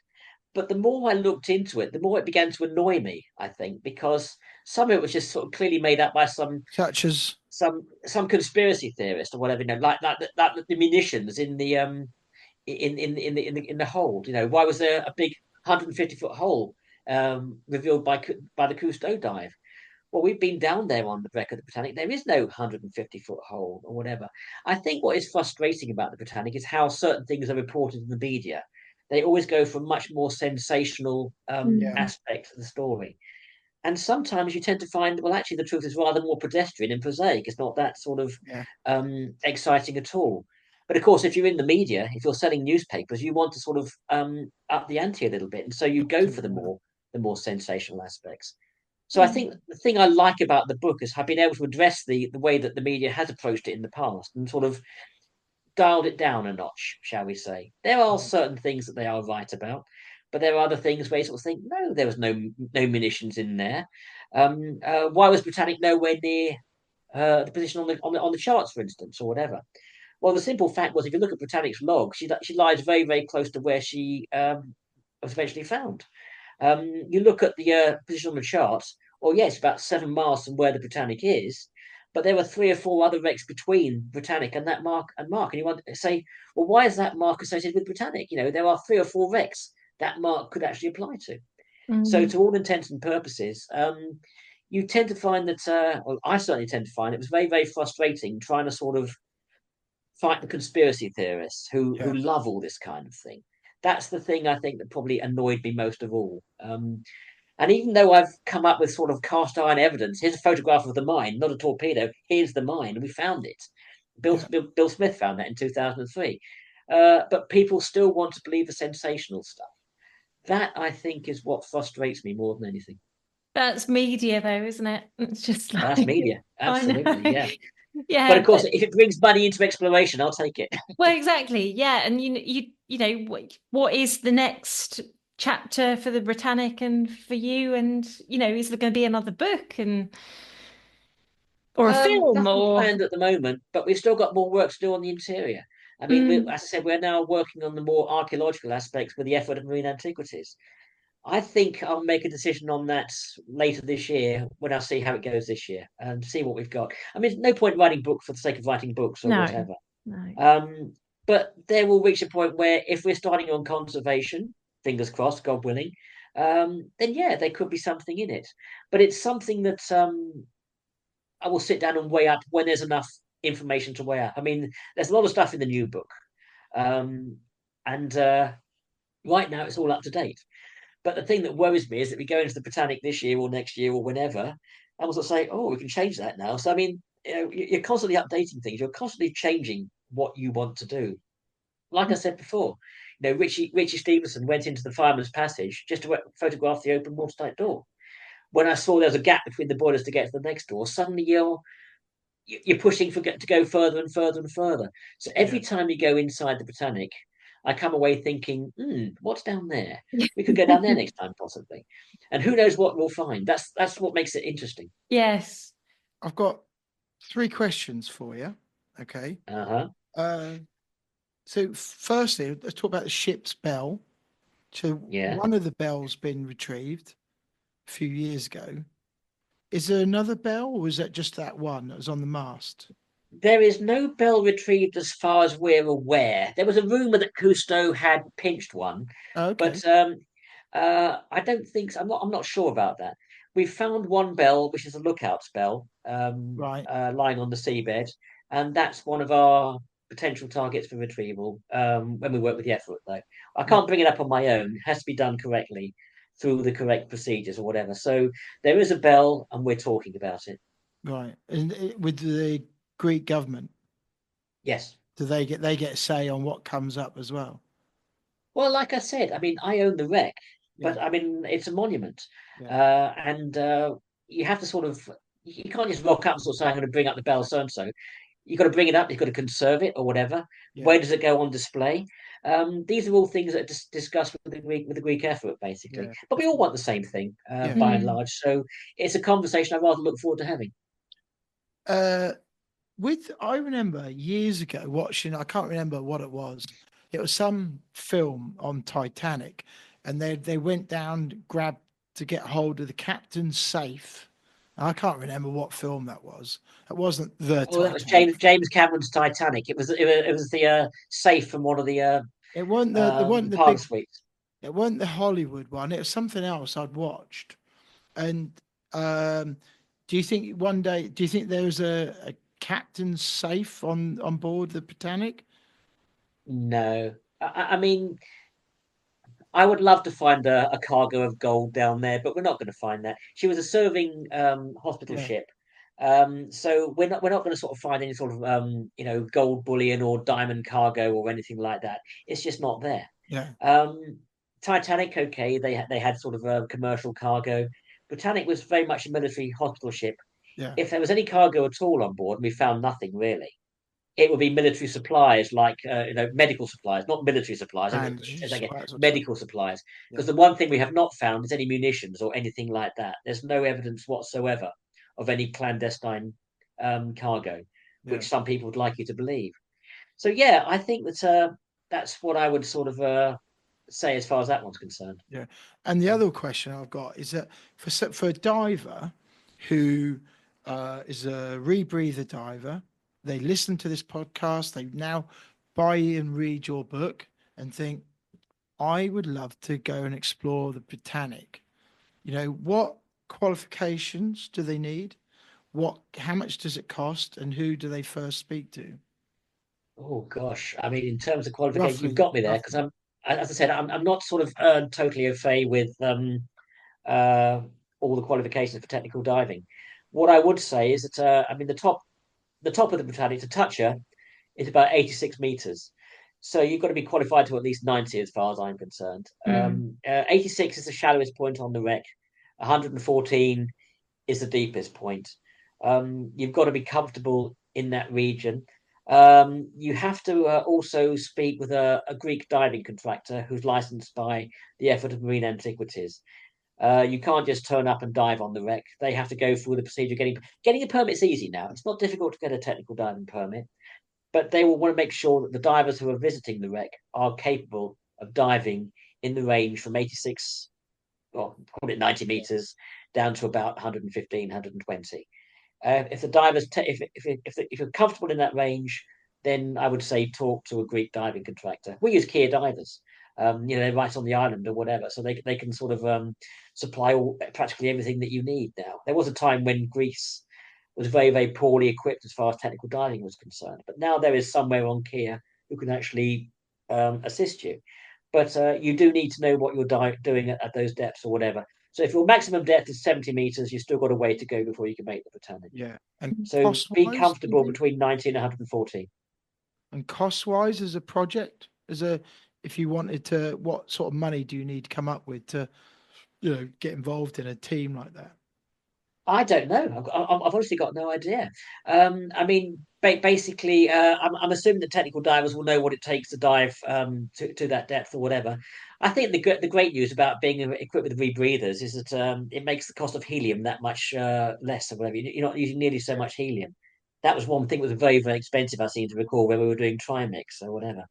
But the more I looked into it, the more it began to annoy me, I think, because some of it was just sort of clearly made up by Such as some conspiracy theorist or whatever, you know, like the munitions in the in the hold. You know, why was there a big 150-foot hole revealed by the Cousteau dive? Well, we've been down there on the wreck of the Britannic. There is no 150-foot hole or whatever. I think what is frustrating about the Britannic is how certain things are reported in the media. They always go for a much more sensational yeah, Mm. aspect of the story. And sometimes you tend to find, well, actually, the truth is rather more pedestrian and prosaic. It's not that sort of yeah, exciting at all. But of course, if you're in the media, if you're selling newspapers, you want to sort of up the ante a little bit, and so you go for absolutely. the more sensational aspects. So I Mm. think the thing I like about the book is I've been able to address the way that the media has approached it in the past and sort of dialed it down a notch, shall we say. There are Yeah. certain things that they are right about, But there are other things where you sort of think, no, there was no munitions in there. Why was Britannic nowhere near the position on the charts, for instance, or whatever? Well, the simple fact was, if you look at Britannic's log, she lies very, very close to where she was eventually found. You look at the position on the charts, or yes, about 7 miles from where the Britannic is, but there were 3 or 4 other wrecks between Britannic and that mark. And you want to say, well, why is that mark associated with Britannic? There are 3 or 4 wrecks that mark could actually apply to. So, Mm. to all intents and purposes, you tend to find that, well, I certainly tend to find it was very, very frustrating trying to sort of fight the conspiracy theorists who Yeah. love all this kind of thing. That's the thing I think that probably annoyed me most of all. And even though I've come up with sort of cast iron evidence, here's a photograph of the mine, not a torpedo. Here's the mine, and we found it. Bill, Yeah. Bill, Bill Smith found that in 2003. But people still want to believe the sensational stuff. That, I think, is what frustrates me more than anything. That's media, though, isn't it? It's just That's like, media, I know. absolutely, yeah. But Yeah, of course, but if it brings money into exploration, I'll take it. well, exactly. Yeah, and what is the next chapter for the Britannic and for you? And is there going to be another book and or a film Nothing or? planned at the moment, but we've still got more work to do on the interior. I mean, Mm, as I said, we're now working on the more archaeological aspects with the effort of marine antiquities. I think I'll make a decision on that later this year when I see how it goes this year and see what we've got. I mean, no point writing books for the sake of writing books or no, whatever. no. Um, but there will reach a point where if we're starting on conservation, fingers crossed, God willing, then yeah, there could be something in it. But it's something that I will sit down and weigh up when there's enough information to weigh up. I mean, there's a lot of stuff in the new book, um, and right now it's all up to date. But the thing that worries me is that we go into the Britannic this year or next year or whenever, and we'll sort of say, "Oh, we can change that now." So I mean, you're constantly updating things. You're constantly changing what you want to do. Like I said before, Richie Stevenson went into the fireman's passage just to photograph the open watertight door. When I saw there was a gap between the boilers to get to the next door, suddenly you're pushing to go further and further and further. So every Yeah. time you go inside the Britannic, I come away thinking, what's down there? We could go down there next time, possibly. And who knows what we'll find? That's what makes it interesting. Yes. I've got 3 questions for you. Okay. Uh-huh. Uh, so firstly, let's talk about the ship's bell. So Yeah. one of the bells been retrieved a few years ago. Is there another bell, or is that just that one that was on the mast? There is no bell retrieved as far as we're aware. There was a rumor that Cousteau had pinched one, Okay. but I don't think so. I'm not sure about that. We found one bell, which is a lookout's bell, Right. lying on the seabed, and that's one of our potential targets for retrieval. When we work with the effort, though, I Right. can't bring it up on my own. It has to be done correctly through the correct procedures or whatever. So there is a bell, and we're talking about it. Right. And with the Greek government, Yes. do they get a say on what comes up as well? Well, like I said, I mean, I own the wreck, Yeah. but I mean, it's a monument, Yeah. and you have to sort of you can't just rock up and sort of say, "I'm going to bring up the bell so and so." You've got to bring it up. You've got to conserve it or whatever. Yeah. Where does it go on display? These are all things that are discussed with the Greek effort, basically. Yeah. But we all want the same thing, Yeah. by and Mm. large. So it's a conversation I rather look forward to having. Uh, I remember years ago watching, I can't remember what it was. It was some film on Titanic, and they went down, grabbed to get hold of the captain's safe. I can't remember what film that was. It wasn't the Oh, that was Titanic. James Cameron's Titanic. It was the safe from one of It wasn't the the parlor big. suites. It wasn't the Hollywood one. It was something else I'd watched. And um, do you think there was a captain's safe on board the Britannic? No, I mean, I would love to find a cargo of gold down there, but we're not going to find that. She was a serving hospital Yeah, ship, so we're not going to sort of find any sort of gold bullion or diamond cargo or anything like that. It's just not there. yeah, Um, Titanic, okay, they had sort of a commercial cargo. Britannic was very much a military hospital ship. yeah, If there was any cargo at all on board, we found nothing really. it would be military supplies, like medical supplies, not military supplies. It's Bandages, like all that sort of stuff. medical supplies. Yeah, Because the one thing we have not found is any munitions or anything like that. There's no evidence whatsoever of any clandestine cargo, yeah, which some people would like you to believe. So yeah, I think that's what I would sort of say as far as that one's concerned. yeah. And the other question I've got is that for a diver who is a rebreather diver, they listen to this podcast, they now buy and read your book and think, I would love to go and explore the Britannic. What qualifications do they need? How much does it cost, and who do they first speak to? Oh gosh, I mean, in terms of qualification, you've Roughly, got me there because roughly. as I said, I'm not sort of totally au fait with uh, all the qualifications for technical diving. What I would say is that I mean the top of the Britannic to toucher is about 86 meters. So you've got to be qualified to at least 90 as far as I'm concerned. Mm. 86 is the shallowest point on the wreck. 114 is the deepest point. You've got to be comfortable in that region. You have to also speak with a Greek diving contractor who's licensed by the Effort of Marine Antiquities. You can't just turn up and dive on the wreck. They have to go through the procedure. Getting a permit's easy now. It's not difficult to get a technical diving permit, but they will want to make sure that the divers who are visiting the wreck are capable of diving in the range from 86, well, call it 90 meters, down to about 115, 120. If the divers, if you're comfortable in that range, then I would say talk to a Greek diving contractor. We use Kia divers. They're right on the island or whatever, so they can sort of supply practically everything that you need now. There was a time when Greece was very, very poorly equipped as far as technical diving was concerned, but now there is somewhere on Kia who can actually assist you. But you do need to know what you're doing at those depths or whatever. So if your maximum depth is 70 meters, you've still got a way to go before you can make the Britannic. Yeah. And So cost be wise, do you comfortable think? between 90 and 140. And cost wise, as a project, if you wanted to, what sort of money do you need to come up with to, get involved in a team like that? I don't know. I've honestly got no idea. I mean, basically, I'm assuming that technical divers will know what it takes to dive to that depth or whatever. I think the great news about being equipped with rebreathers is that it makes the cost of helium that much less or whatever. You're not using nearly so much helium. That was one thing that was very, very expensive, I seem to recall, when we were doing trimix or whatever.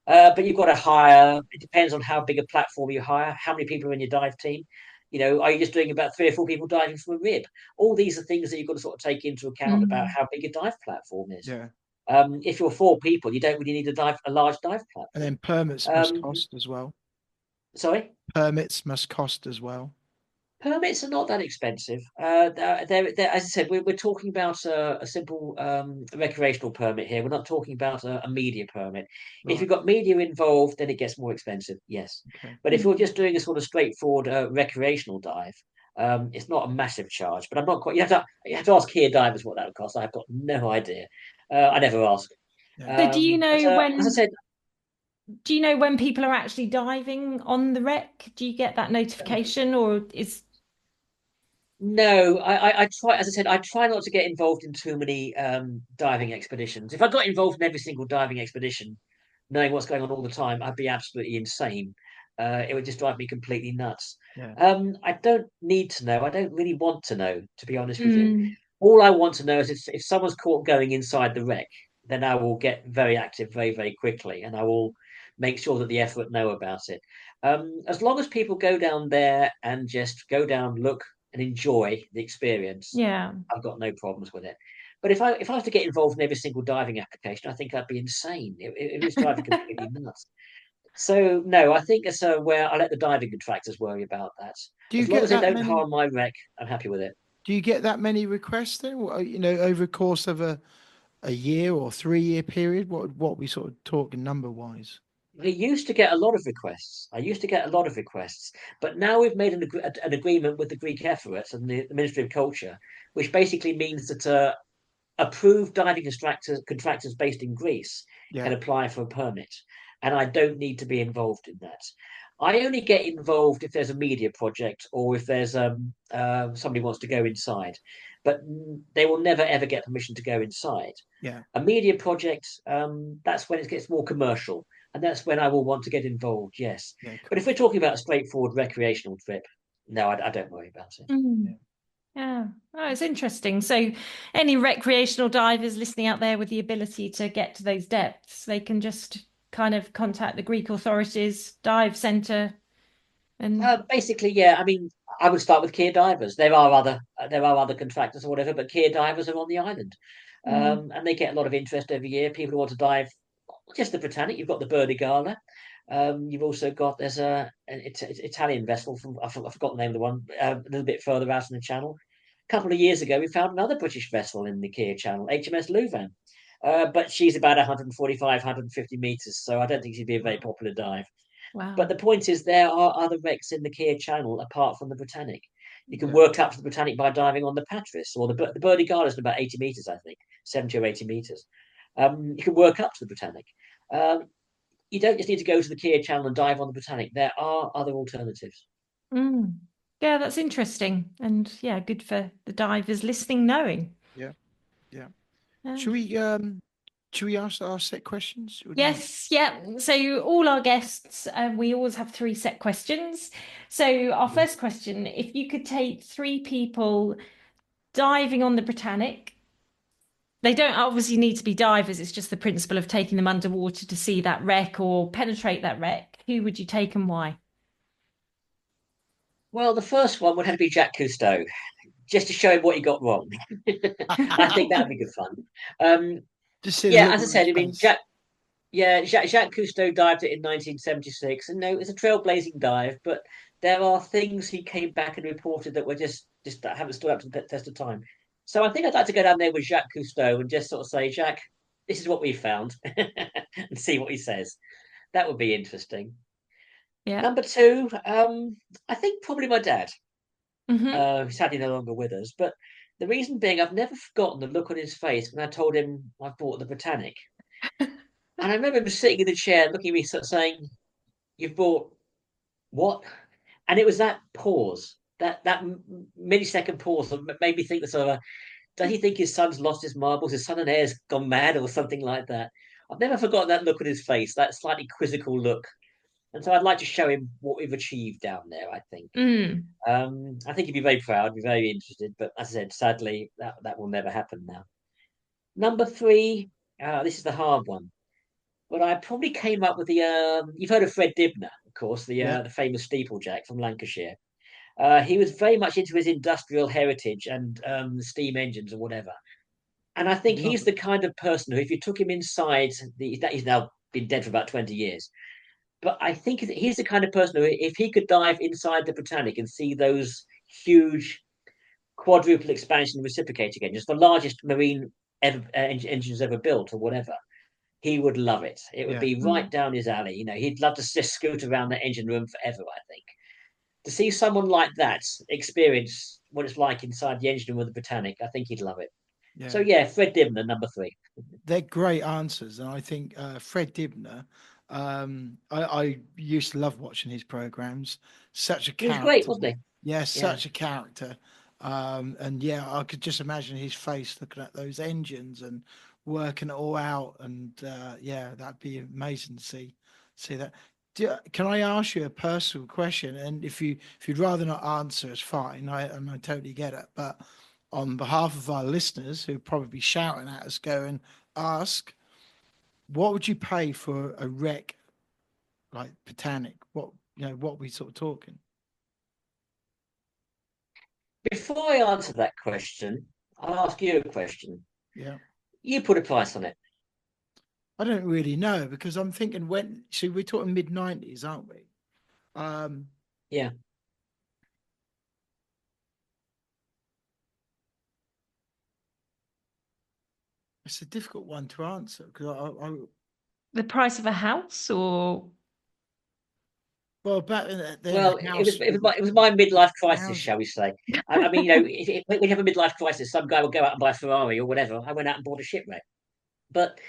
But you've got to hire, it depends on how big a platform you hire, how many people are in your dive team. Are you just doing about 3 or 4 people diving from a rib? All these are things that you've got to sort of take into account about Mm. how big a dive platform is. Yeah. If you're 4 people, you don't really need a large dive And platform. then permits must Um, cost as well. sorry? Permits must cost as well. Permits are not that expensive. As I said, we're talking about a simple recreational permit here. We're not talking about a media permit. If Right. you've got media involved, then it gets more expensive, yes. Okay. But if you're Mm. just doing a sort of straightforward recreational dive, it's not a massive charge. But I'm not quite. You have to ask here divers what that would cost. I've got no idea. I never ask. Yeah. So But as I said, do you know when people are actually diving on the wreck? Do you get that notification or is no, I try, as I said, I try not to get involved in too many diving expeditions. If I got involved in every single diving expedition, knowing what's going on all the time, I'd be absolutely insane. It would just drive me completely nuts. Yeah. I don't need to know. I don't really want to know, to be honest with you. Mm. All I want to know is if someone's caught going inside the wreck, then I will get very active very, very quickly, and I will make sure that the effort know about it. As long as people go down there and just go down, look, and enjoy the experience, Yeah. I've got no problems with it. But if I was to get involved in every single diving application, I think I'd be insane. It was driving completely nuts. So no, I think it's where I let the diving contractors worry about that. Do you As long get as they that don't many? harm my wreck, I'm happy with it. Do you get that many requests then? Over the course of a year or 3 year period? What we sort of talking number wise? We used to get a lot of requests. I used to get a lot of requests, but now we've made an agreement with the Greek efforts and the Ministry of Culture, which basically means that approved diving contractors based in Greece Yeah. can apply for a permit, and I don't need to be involved in that. I only get involved if there's a media project or if there's somebody wants to go inside, but they will never ever get permission to go inside. Yeah. A media project, that's when it gets more commercial, and that's when I will want to get involved. Yes, Yeah, of but if course. we're talking about a straightforward recreational trip, no, I don't worry about it. Yeah. Mm. Yeah, oh, it's interesting. So, any recreational divers listening out there with the ability to get to those depths, they can just kind of contact the Greek authorities, dive centre, and Basically, yeah. I mean, I would start with Kier divers. There are other contractors or whatever, but Kier divers are on the island, mm, and they get a lot of interest every year. People who want to dive, not just the Britannic. You've got the Burdigala. You've also got there's an Italian vessel from I forgot the name of the one a little bit further out in the channel. A couple of years ago, we found another British vessel in the Kier Channel, HMS Louvain. But she's about 145, 150 meters, so I don't think she'd be a very Wow. popular dive. But wow. the point is, there are other wrecks in the Kier Channel apart from the Britannic. You can Yeah. work up to the Britannic by diving on the Patris, or the Birdie Gala is about 80 meters, I think, 70 or 80 meters. You can work up to the Britannic. Um, you don't just need to go to the Kier Channel and dive on the Britannic. There are other alternatives. Mm. Yeah, that's interesting, and yeah, good for the divers listening, knowing. Yeah. Yeah. Yeah. Should we ask our set questions? What do you think? Yes, yeah. So all our guests, we always have three set questions. So our first question, if you could take three people diving on the Britannic, they don't obviously need to be divers, it's just the principle of taking them underwater to see that wreck or penetrate that wreck. Who would you take and why? Well, the first one would have to be Jacques Cousteau, just to show him what he got wrong. I think that would be good fun. Um, Just see the yeah, look as I on his said, I mean, face. Jacques Cousteau dived it in 1976, and no, it's a trailblazing dive. But there are things he came back and reported that were just that haven't stood up to the test of time. So I think I'd like to go down there with Jacques Cousteau and just sort of say, Jacques, this is what we found, and see what he says. That would be interesting. Yeah. Number two, I think probably my dad. Hmm. He's sadly no longer with us, but the reason being, I've never forgotten the look on his face when I told him I bought the Britannic. And I remember him sitting in the chair, looking at me, sort of saying, "You've bought what?" And it was that pause, that millisecond pause, that made me think that sort of, does he think his son's lost his marbles? His son and heir's gone mad, or something like that. I've never forgotten that look on his face, that slightly quizzical look. And so I'd like to show him what we've achieved down there. Mm. I think he'd be very proud, be very interested. But as I said, sadly, that will never happen now. Number three, this is the hard one. But I probably came up with the. You've heard of Fred Dibner, of course, Yeah. the famous steeplejack from Lancashire. He was very much into his industrial heritage and steam engines or whatever. And I think he's Lovely. the kind of person who, if you took him inside, that he's now been dead for about 20 years. But I think he's the kind of person who, if he could dive inside the Britannic and see those huge quadruple expansion reciprocating engines, the largest marine engines ever built, or whatever, he would love it. It would Yeah. be right Mm. down his alley. He'd love to just scoot around that engine room forever, I think. To see someone like that experience what it's like inside the engine room of the Britannic, I think he'd love it. So Yeah. yeah, Fred Dibner, number three. They're great answers, and I think Fred Dibner. I used to love watching his programs. Such a He was great, character. wasn't he? Yeah, Yeah. such a character. And yeah, I could just imagine his face looking at those engines and working it all out. And yeah, that'd be amazing to see that. Can I ask you a personal question? And if you'd rather not answer, it's fine. I totally get it. But on behalf of our listeners who probably be shouting at us, going, ask, what would you pay for a wreck like Britannic? What we sort of talking? Before I answer that question, I'll ask you a question. Yeah. You put a price on it. I don't really know because I'm thinking so we're talking mid 90s, aren't we? Um, Yeah. it's a difficult one to answer because The price of a house, or well, back then Well, a house would be it was my midlife crisis, 20,000. shall we say? I mean, when you have a midlife crisis, some guy will go out and buy a Ferrari or whatever. I went out and bought a shipwreck. But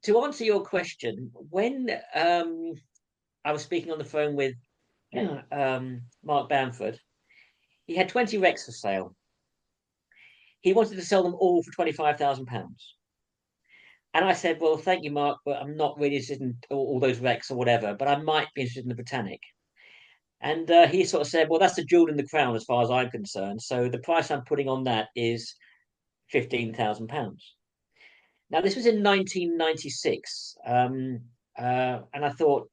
to answer your question, when I was speaking on the phone with Mark Bamford, he had 20 wrecks for sale. He wanted to sell them all for £25,000. And I said, well, thank you, Mark, but I'm not really interested in all those wrecks or whatever, but I might be interested in the Britannic. And he sort of said, well, that's the jewel in the crown as far as I'm concerned. So the price I'm putting on that is £15,000. Now, this was in 1996. And I thought,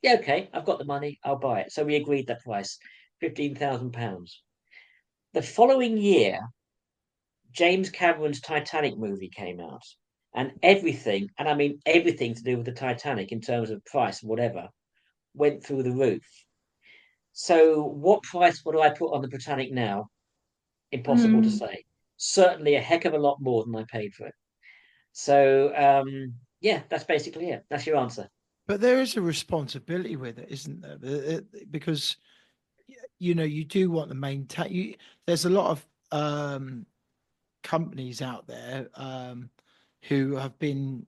yeah, okay, I've got the money, I'll buy it. So we agreed that price, £15,000. The following year, James Cameron's Titanic movie came out, and everything, and I mean everything to do with the Titanic in terms of price and whatever, went through the roof. So, what price would I put on the Britannic now? Impossible to Mm. say. Certainly a heck of a lot more than I paid for it. So, yeah, that's basically it. That's your answer. But there is a responsibility with it, isn't there? Because you do want to maintain. There's a lot of companies out there who have been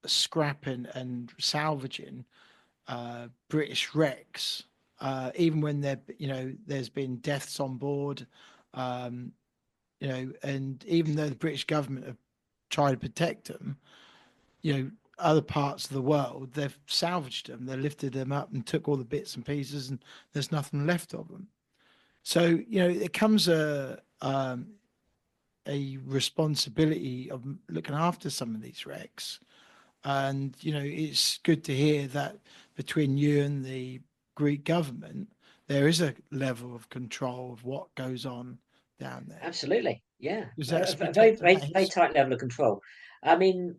scrapping and salvaging British wrecks, even when there's been deaths on board, um, and even though the British government have tried to protect them, other parts of the world they've salvaged them, they lifted them up and took all the bits and pieces, and there's nothing left of them. So it comes a responsibility of looking after some of these wrecks. And, it's good to hear that between you and the Greek government, there is a level of control of what goes on down there. Absolutely. Yeah. Because A that's very, protecting very, that very history. tight level of control. I mean,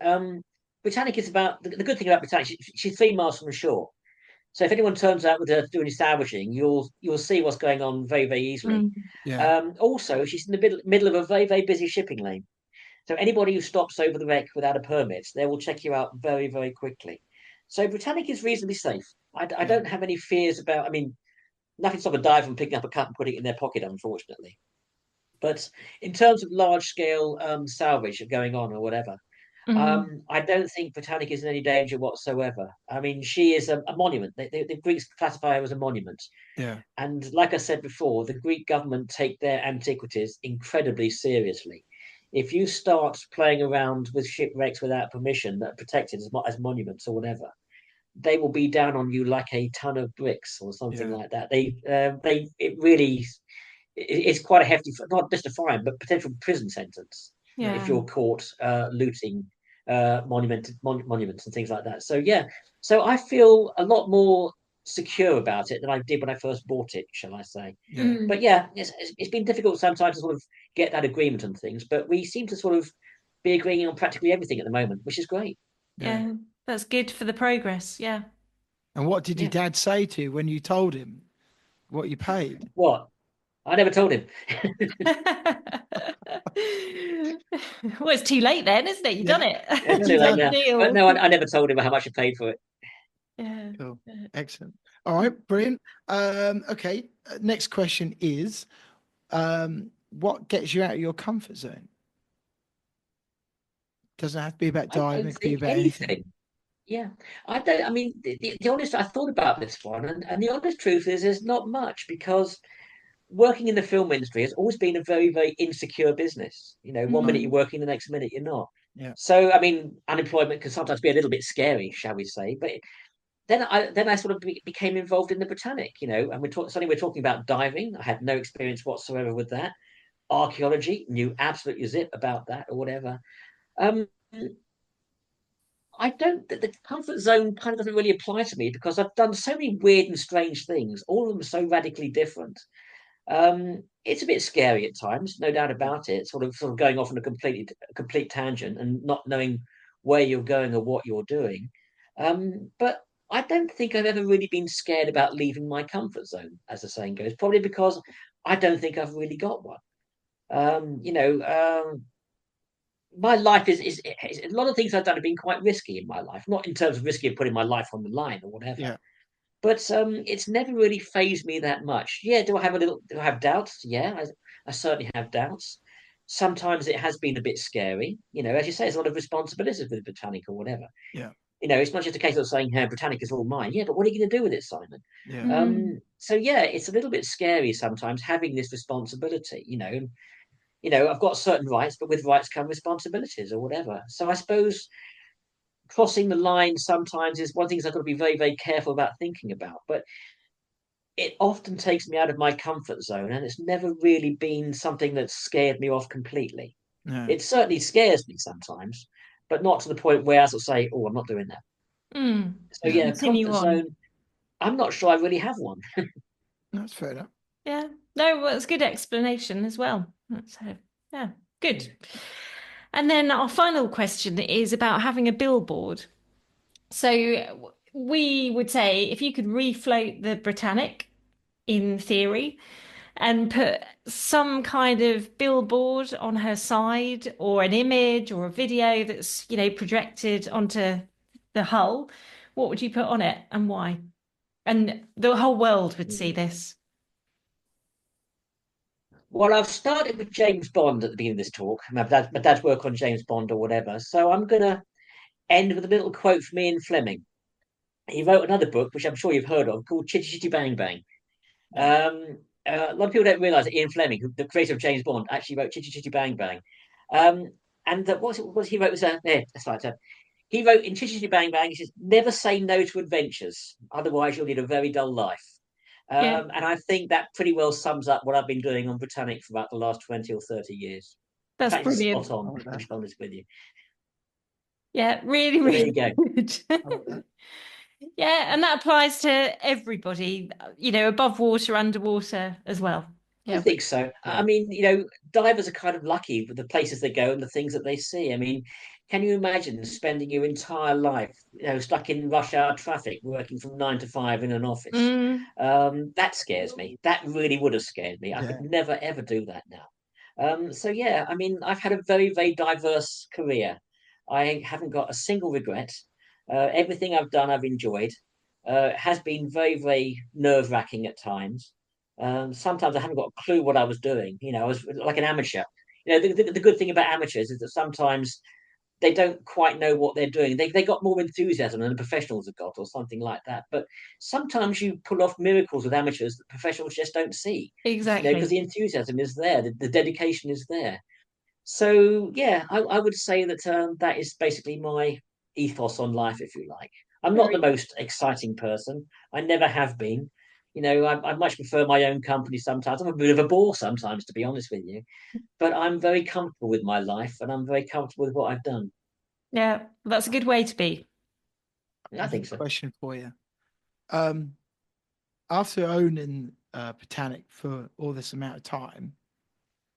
Britannic is about the good thing about Britannic, she's 3 miles from the shore. So if anyone turns out with her to do any salvaging, you'll see what's going on very, very easily. Mm. Yeah. Also, she's in the middle of a very, very busy shipping lane. So anybody who stops over the wreck without a permit, they will check you out very, very quickly. So Britannic is reasonably safe. I Yeah. don't have any fears about. I mean, nothing stops a diver from picking up a cup and putting it in their pocket, unfortunately. But in terms of large scale salvage going on or whatever, Mm. I don't think Britannic is in any danger whatsoever. I mean, she is a monument. The Greeks classify her as a monument. Yeah. And like I said before, the Greek government take their antiquities incredibly seriously. If you start playing around with shipwrecks without permission that are protected as monuments or whatever, they will be down on you like a ton of bricks or something Yeah. like that. It really it's quite a hefty, not just a fine, but potential prison sentence if Yeah. you're caught looting monuments and things like that. So yeah, so I feel a lot more secure about it than I did when I first bought it, shall I say? Yeah. But Mm. yeah, it's been difficult sometimes to sort of get that agreement on things, but we seem to sort of be agreeing on practically everything at the moment, which is great. Yeah. Yeah. That's good for the progress. Yeah. And what did your Yeah. dad say to you when you told him what you paid? What? I never told him. Well, it's too late then, isn't it? You've Yeah. done it. It's Yeah, too You've late done done the it. now. But deal. no, I never told him how much I paid for it. Yeah. Cool. Excellent. All right, brilliant. Okay. Next question is, what gets you out of your comfort zone? Doesn't have to be about I diving, don't it could be think about anything. anything. Yeah, I don't. I mean, the honest. I thought about this one, and the honest truth is, there's not much because working in the film industry has always been a very, very insecure business. One minute you're Mm. working, the next minute you're not. Yeah. So, I mean, unemployment can sometimes be a little bit scary, shall we say? But then I sort of became involved in the Britannic, and suddenly we're talking about diving. I had no experience whatsoever with that. Archaeology, knew absolutely zip about that or whatever. Um, I don't. The comfort zone kind of doesn't really apply to me because I've done so many weird and strange things. All of them so radically different. It's a bit scary at times, no doubt Yeah. about it. Sort of going off on a complete tangent and not knowing where you're going or what you're doing. But I don't think I've ever really been scared about leaving my comfort zone, as the saying goes. Probably because I don't think I've really got one. Um, you know, um, my life is a lot of things I've done have been quite risky in my life, not in terms of risky of putting my life on the line or whatever. Yeah. But it's never really phased me that much. Yeah, do I have doubts? Yeah, I certainly have doubts. Sometimes it has been a bit scary. As you say, there's a lot of responsibilities with the Britannic or whatever. Yeah. It's not just a case of saying, "Hey, Britannic is all mine." Yeah, but what are you going to do with it, Simon? Yeah. Mm. So yeah, it's a little bit scary sometimes having this responsibility. I've got certain rights, but with rights come responsibilities or whatever. So I suppose crossing the line sometimes is one thing I've got to be very, very careful about thinking about. But it often takes me out of my comfort zone, and it's never really been something that's scared me off completely. Yeah. It certainly scares me sometimes, but not to the point where I sort of say, "Oh, I'm not doing that." Mm. So Yeah. yeah, Continue comfort on. zone. I'm not sure I really have one. That's fair enough. Yeah. No, well, it's a good explanation as well. So, yeah, good. And then our final question is about having a billboard. So we would say if you could refloat the Britannic in theory and put some kind of billboard on her side or an image or a video that's, projected onto the hull, what would you put on it and why? And the whole world would see this. Well, I've started with James Bond at the beginning of this talk. My dad's work on James Bond or whatever. So I'm going to end with a little quote from Ian Fleming. He wrote another book, which I'm sure you've heard of, called Chitty Chitty Bang Bang. Yeah. A lot of people don't realise that Ian Fleming, the creator of James Bond, actually wrote Chitty Chitty Bang Bang. Um, and what he wrote was that's right. He wrote in Chitty Chitty Bang Bang. He says, "Never say no to adventures, otherwise you'll lead a very dull life." Yeah, And I think that pretty well sums up what I've been doing on Britannic for about the last 20 or 30 years. In that's fact, it's brilliant. spot on, I like to that. be honest with you. Yeah, really, So there you really go. good. I like that. Yeah, and that applies to everybody, above water, underwater as well. I Yeah. think so. I Yeah. mean, divers are kind of lucky with the places they go and the things that they see. I mean, can you imagine spending your entire life, stuck in rush hour traffic, working from 9 to 5 in an office? Mm, That scares me. That really would have scared me. I could Yeah. never ever do that now. So yeah, I mean, I've had a very, very diverse career. I haven't got a single regret. Everything I've done, I've enjoyed. It has been very, very nerve-wracking at times. Sometimes I haven't got a clue what I was doing. I was like an amateur. The good thing about amateurs is that sometimes they don't quite know what they're doing. They got more enthusiasm than the professionals have got, or something like that. But sometimes you pull off miracles with amateurs that professionals just don't see. Because exactly. the enthusiasm is there, the dedication is there. So yeah, I would say that that is basically my ethos on life, if you like. I'm not the Very, most exciting person. I never have been. I much prefer my own company sometimes. I'm a bit of a bore sometimes, to be honest with you. But I'm very comfortable with my life, and I'm very comfortable with what I've done. yeah, that's a good way to be. I I've got think a so. question for you. Um, After owning Britannic for all this amount of time,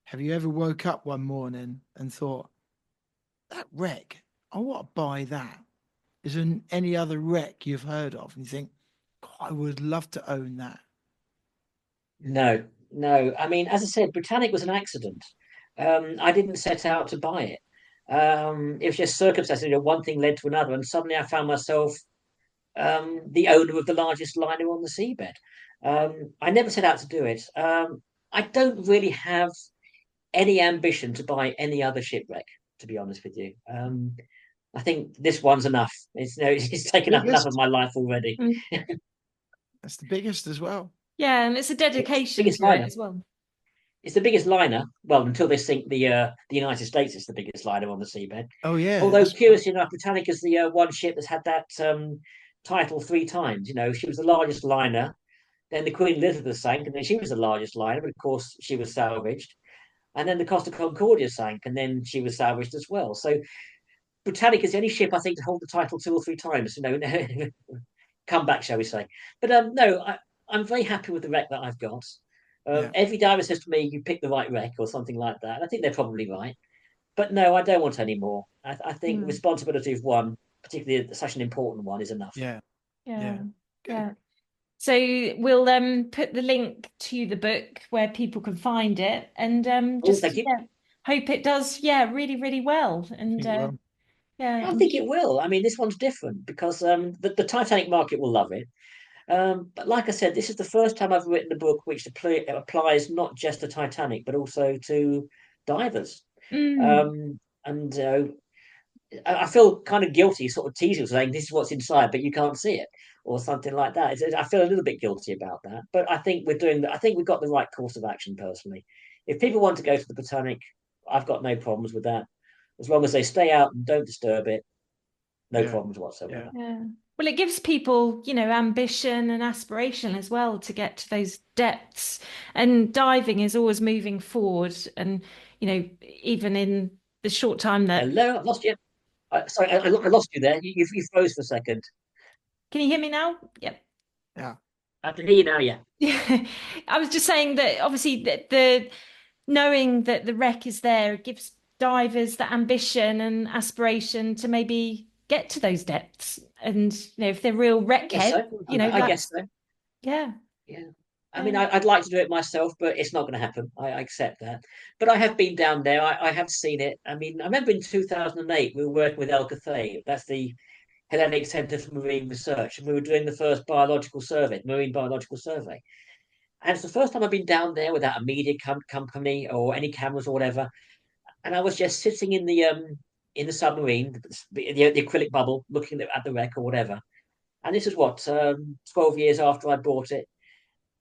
have you ever woke up one morning and thought, that wreck, I want to buy that? Is there any other wreck you've heard of and you think, God, I would love to own that? No, no. I mean, as I said, Britannic was an accident. I didn't set out to buy it. It was just circumstances. One thing led to another, and suddenly I found myself the owner of the largest liner on the seabed. I never set out to do it. I don't really have any ambition to buy any other shipwreck, to be honest with you. I think this one's enough. It's taken up enough of Biggest. my life already. Mm. That's the biggest as well. Yeah, and it's a It's the dedication biggest to it liner. as well. It's the biggest liner. Well, until they sink the United States, it's the biggest liner on the seabed. Oh, yeah. Although, That's curiously enough, Britannica is the one ship that's had that title three times. She was the largest liner. Then the Queen Elizabeth sank, and then she was the largest liner, but of course she was salvaged. And then the Costa Concordia sank, and then she was salvaged as well. So Britannica is the only ship I think to hold the title two or three times. Come back, shall we say? But no, I'm very happy with the wreck that I've got. yeah. Every diver says to me, "You picked the right wreck" or something like that. And I think they're probably right. But no, I don't want any more. I think the Mm. responsibility of one, particularly such an important one, is enough. Yeah. Yeah, Yeah. Good. yeah. So we'll put the link to the book where people can find it, and Oh, just thank you. hope it does, yeah, really, really well. I And think, well, yeah, I think it will. I mean, this one's different because the Titanic market will love it. But like I said, this is the first time I've written a book which applies not just to Titanic, but also to divers. mm, And I feel kind of guilty, sort of teasing, saying this is what's inside, but you can't see it, or something like that. I feel a little bit guilty about that, but I think we're doing. I think we've got the right course of action. Personally, if people want to go to the Britannic, I've got no problems with that, as long as they stay out and don't disturb it. No Yeah, problems yeah, whatsoever. Yeah. Well, it gives people, ambition and aspiration as well to get to those depths. And diving is always moving forward. And, even in the short time that. Hello, I've lost you. Sorry, I lost you there. You froze for a second. Can you hear me now? Yep. yeah. I can hear you now. Yeah. Yeah. I was just saying that obviously the knowing that the wreck is there gives divers the ambition and aspiration to maybe get to those depths. And, if they're real I wreck guess heads, so. I guess that's, so. yeah. Yeah. I mean, Yeah. I'd like to do it myself, but it's not going to happen. I accept that. But I have been down there. I have seen it. I mean, I remember in 2008, we were working with El Cathay. That's the Hellenic Centre for Marine Research. And we were doing the first biological survey, marine biological survey. And it's the first time I've been down there without a media company or any cameras or whatever. And I was just sitting in the submarine, the acrylic bubble, looking at the wreck or whatever. And this is what 12 years after I bought it.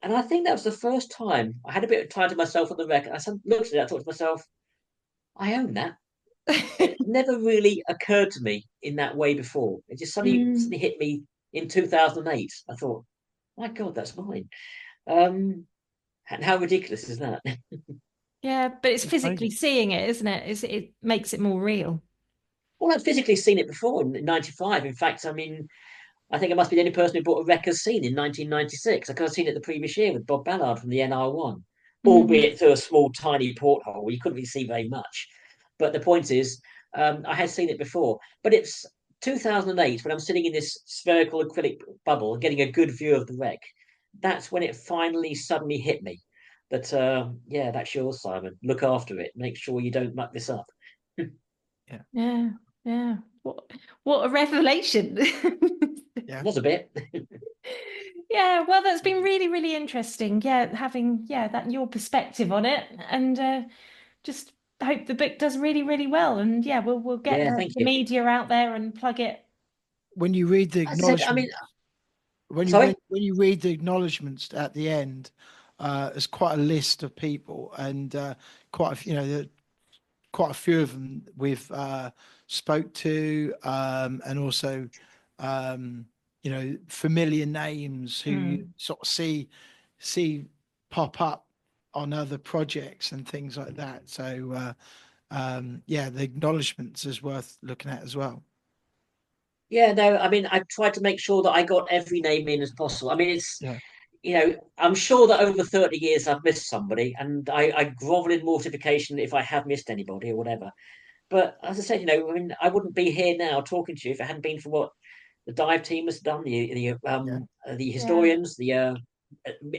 And I think that was the first time I had a bit of time to myself on the wreck. And I looked at it, I thought to myself, I own that. It never really occurred to me in that way before. It just Mm. suddenly hit me in 2008. I thought, my God, that's mine. Um, and how ridiculous is that? Yeah, but it's It's physically amazing. seeing it, isn't it? It makes it more real. Well, I'd physically seen it before in '95. In fact, I mean, I think I must be the only person who bought a record scene in 1996. I could have seen it the previous year with Bob Ballard from the NR1, Mm. albeit through a small, tiny porthole where you couldn't really see very much. But the point is, I had seen it before. But it's 2008 when I'm sitting in this spherical acrylic bubble, getting a good view of the wreck. That's when it finally suddenly hit me that, yeah, that's yours, Simon. Look after it. Make sure you don't muck this up. Yeah, Yeah, yeah. What a revelation. yeah. Was a bit. Yeah, well, that's been really, really interesting. Yeah, having that your perspective on it, and just hope the book does really, really well. And yeah, we'll get Yeah, the, thank the you. media out there and plug it. When you read the As I said, I acknowledgement, mean, sorry? when you read the acknowledgements at the end, there's quite a list of people, and quite a few, quite a few of them we've spoke to, and also familiar names who you Mm. sort of see pop up on other projects and things like that. So yeah, the acknowledgements is worth looking at as well. Yeah, no, I mean, I tried to make sure that I got every name in as possible. I mean, Yeah, I'm sure that over 30 years I've missed somebody, and I grovel in mortification if I have missed anybody or whatever. But as I said, I mean, I wouldn't be here now talking to you if it hadn't been for what the dive team has done, yeah, the Yeah, historians, the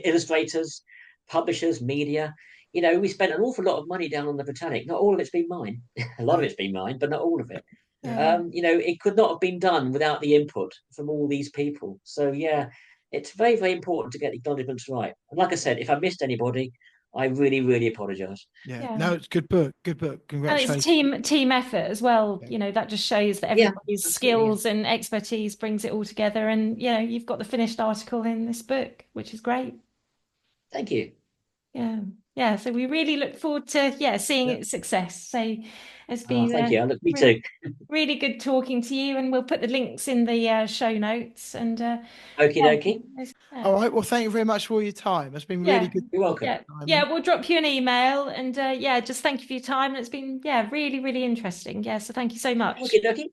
illustrators, publishers, media. We spent an awful lot of money down on the Britannic. Not all of it's been mine. A lot of no, it's been mine, but not all of it. yeah. yeah. It could not have been done without the input from all these people. So yeah, it's very, very important to get the acknowledgements right. And like I said, if I missed anybody, I really, really apologise. Yeah, Yeah. no, it's a good book. Good book. And it's a Congratulations. team effort as well. Yeah. That just shows that Yeah, everybody's absolutely. Yeah. skills and expertise brings it all together. And you've got the finished article in this book, which is great. Thank you. Yeah. Yeah. So we really look forward to seeing Yeah. its success. So it's Oh, been thank you. Look, me re too. really good talking to you, and we'll put the links in the show notes. And Okie yeah, dokie. yeah, All right. Well, thank you very much for all your time. It's been really yeah, good You're talking, welcome. yeah. Simon. We'll drop you an email, and just thank you for your time. And it's been really, really interesting. Yeah. So thank you so much. Okie dokie.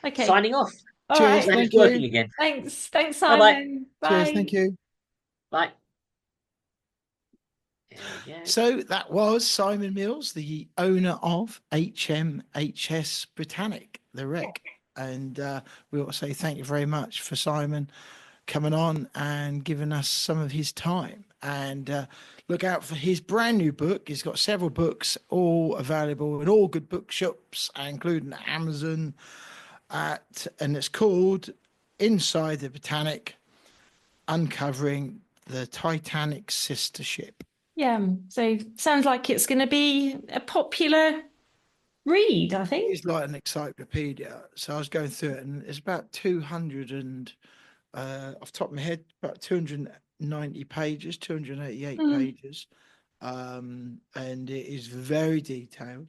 Okay. Signing off. All Cheers. right. Glad it's Thank you. working again. Thanks, Bye bye. Simon. Cheers. Bye. Thank you. Bye. There we go. So that was Simon Mills, the owner of HMHS Britannic, the wreck. And we want to say thank you very much for Simon coming on and giving us some of his time. And look out for his brand new book. He's got several books, all available in all good bookshops, including Amazon. And it's called Inside the Britannic, Uncovering the Titanic Sister Ship. Yeah. So sounds like it's going to be a popular read, I think. It's like an encyclopedia. So I was going through it, and it's about 200 and off the top of my head, about 290 pages, 288 Mm. pages. And it is very detailed.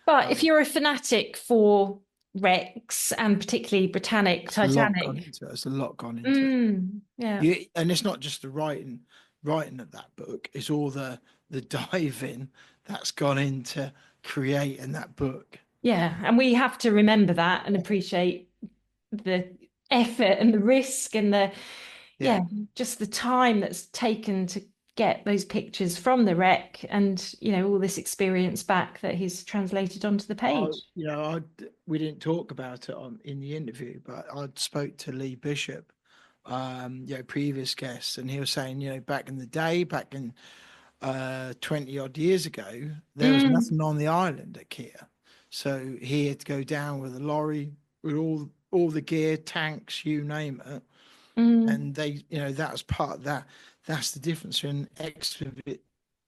But if Um, you're a fanatic for wrecks and particularly Britannic, there's a lot gone Titanic, into it. There's a lot gone into it. yeah, And it's not just the writing of that book. It's all the diving that's gone into creating that book. yeah, and we have to remember that and appreciate the effort and the risk and the Yeah. yeah, just the time that's taken to get those pictures from the wreck and all this experience back that he's translated onto the I, page. we didn't talk about it in the interview, but I spoke to Lee Bishop, previous guests, and he was saying, back in the day, back in 20 odd years ago, there was Mm, nothing on the island at Kia. So he had to go down with a lorry with all the gear, tanks, you name it. mm, And that was part of that. That's the difference in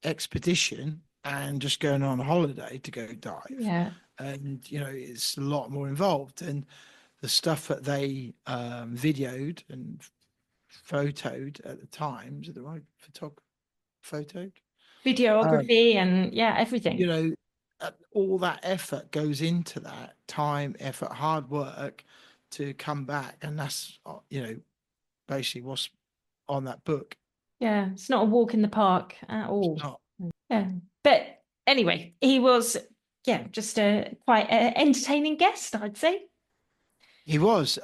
expedition and just going on a holiday to go dive. yeah, And it's a lot more involved. And the stuff that they videoed and photoed at the time, is it the right photoed? Um, videography and yeah, everything. you know, all that effort goes into that time, effort, hard work to come back, and that's basically what's on that book. Yeah, it's not a walk in the park at It's all. not. Yeah, but anyway, he was just a quite entertaining guest, I'd say. He was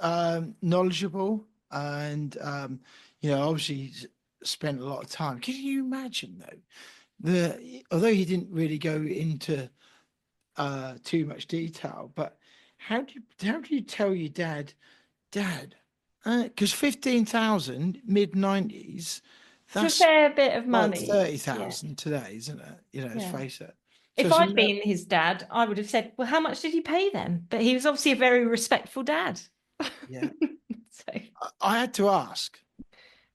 knowledgeable, and obviously he's spent a lot of time. Can you imagine though? Although he didn't really go into too much detail, but how do you tell your dad, because 15,000 mid 90s, It's a that's fair bit of like money. Yeah, 30,000 today, isn't it? Let's yeah. face it. So If it's I'd been his dad, I would have said, "Well, how much did he pay them?" But he was obviously a very respectful dad. yeah. So, I had to ask.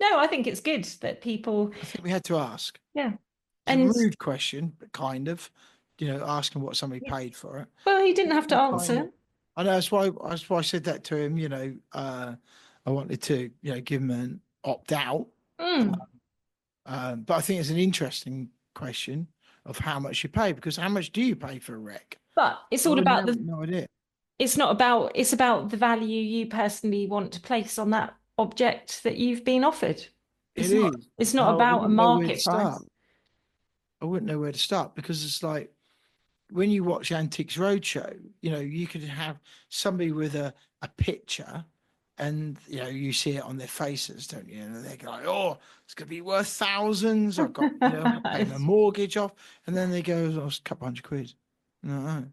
no, I think it's good that people, I think we had to ask. yeah. It's a And rude question, but kind of, asking what somebody paid for it. well, he didn't have to You kind of, answer. I know that's why I said that to him. I wanted to, give him an opt out. Mm. But I think it's an interesting question of how much you pay, because how much do you pay for a wreck? But it's I all wouldn't about have no idea. it's not about, it's about the value you personally want to place on that object that you've been offered. It is. It's not I about a wouldn't know where to market start. price. I wouldn't know where to start, because it's like when you watch Antiques Roadshow, you could have somebody with a picture, and you see it on their faces, don't you? And they go, like, "Oh, it's gonna be worth thousands. I've got, I'm paying my mortgage off," and then they go, "Oh, it's a couple hundred quid." No,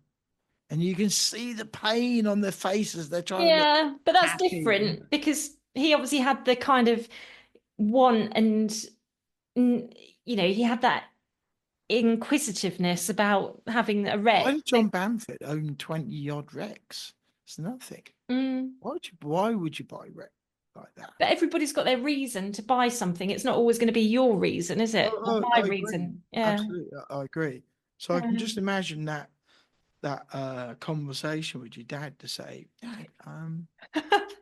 and you can see the pain on their faces. They're trying to look Yeah, but that's happy. different because he obviously had the kind of want and he had that inquisitiveness about having a Why wreck. did John Bamford own 20 odd wrecks? It's nothing. Mm. Why would you buy a wreck like that? But everybody's got their reason to buy something. It's not always going to be your reason, is it? Or my I agree. reason. Yeah. Absolutely, I agree. So I can Yeah. just imagine that conversation with your dad to say, "Dad,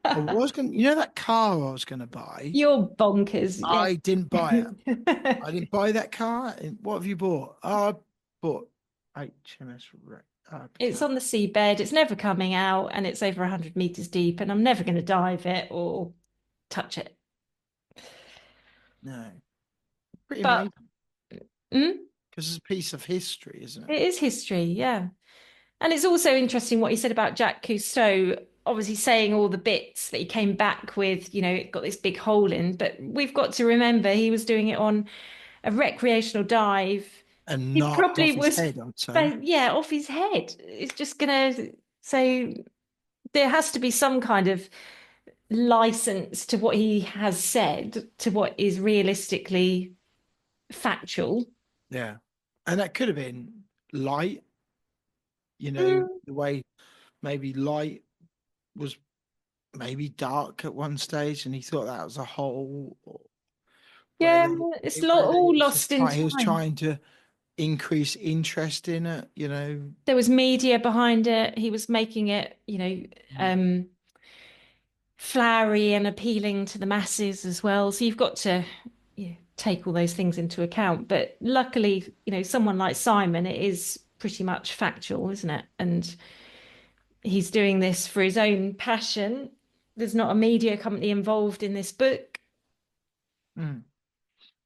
I was going, that car I was going to buy, You're bonkers. Yeah. I didn't buy it. I didn't buy that car. And what have you bought? Oh, I bought HMS It's on the seabed. It's never coming out, and it's over 100 meters deep, and I'm never going to dive it or touch it. No, pretty But amazing, mm, because it's a piece of history, isn't it? it is history, yeah. And it's also interesting what he said about Jacques Cousteau, obviously saying all the bits that he came back with, it got this big hole in, but we've got to remember he was doing it on a recreational dive. And He knocked probably off his was, head, I'd say. yeah, off his head. It's just gonna, so there has to be some kind of license to what he has said, to what is realistically factual. Yeah, and that could have been light. Mm, The way maybe light was maybe dark at one stage, and he thought that was a hole, or yeah, whether it's whether all he was lost just in he was time. trying to increase interest in it, There was media behind it. He was making it, flowery and appealing to the masses as well. So you've got to take all those things into account. But luckily, someone like Simon, it is pretty much factual, isn't it? And he's doing this for his own passion. There's not a media company involved in this book.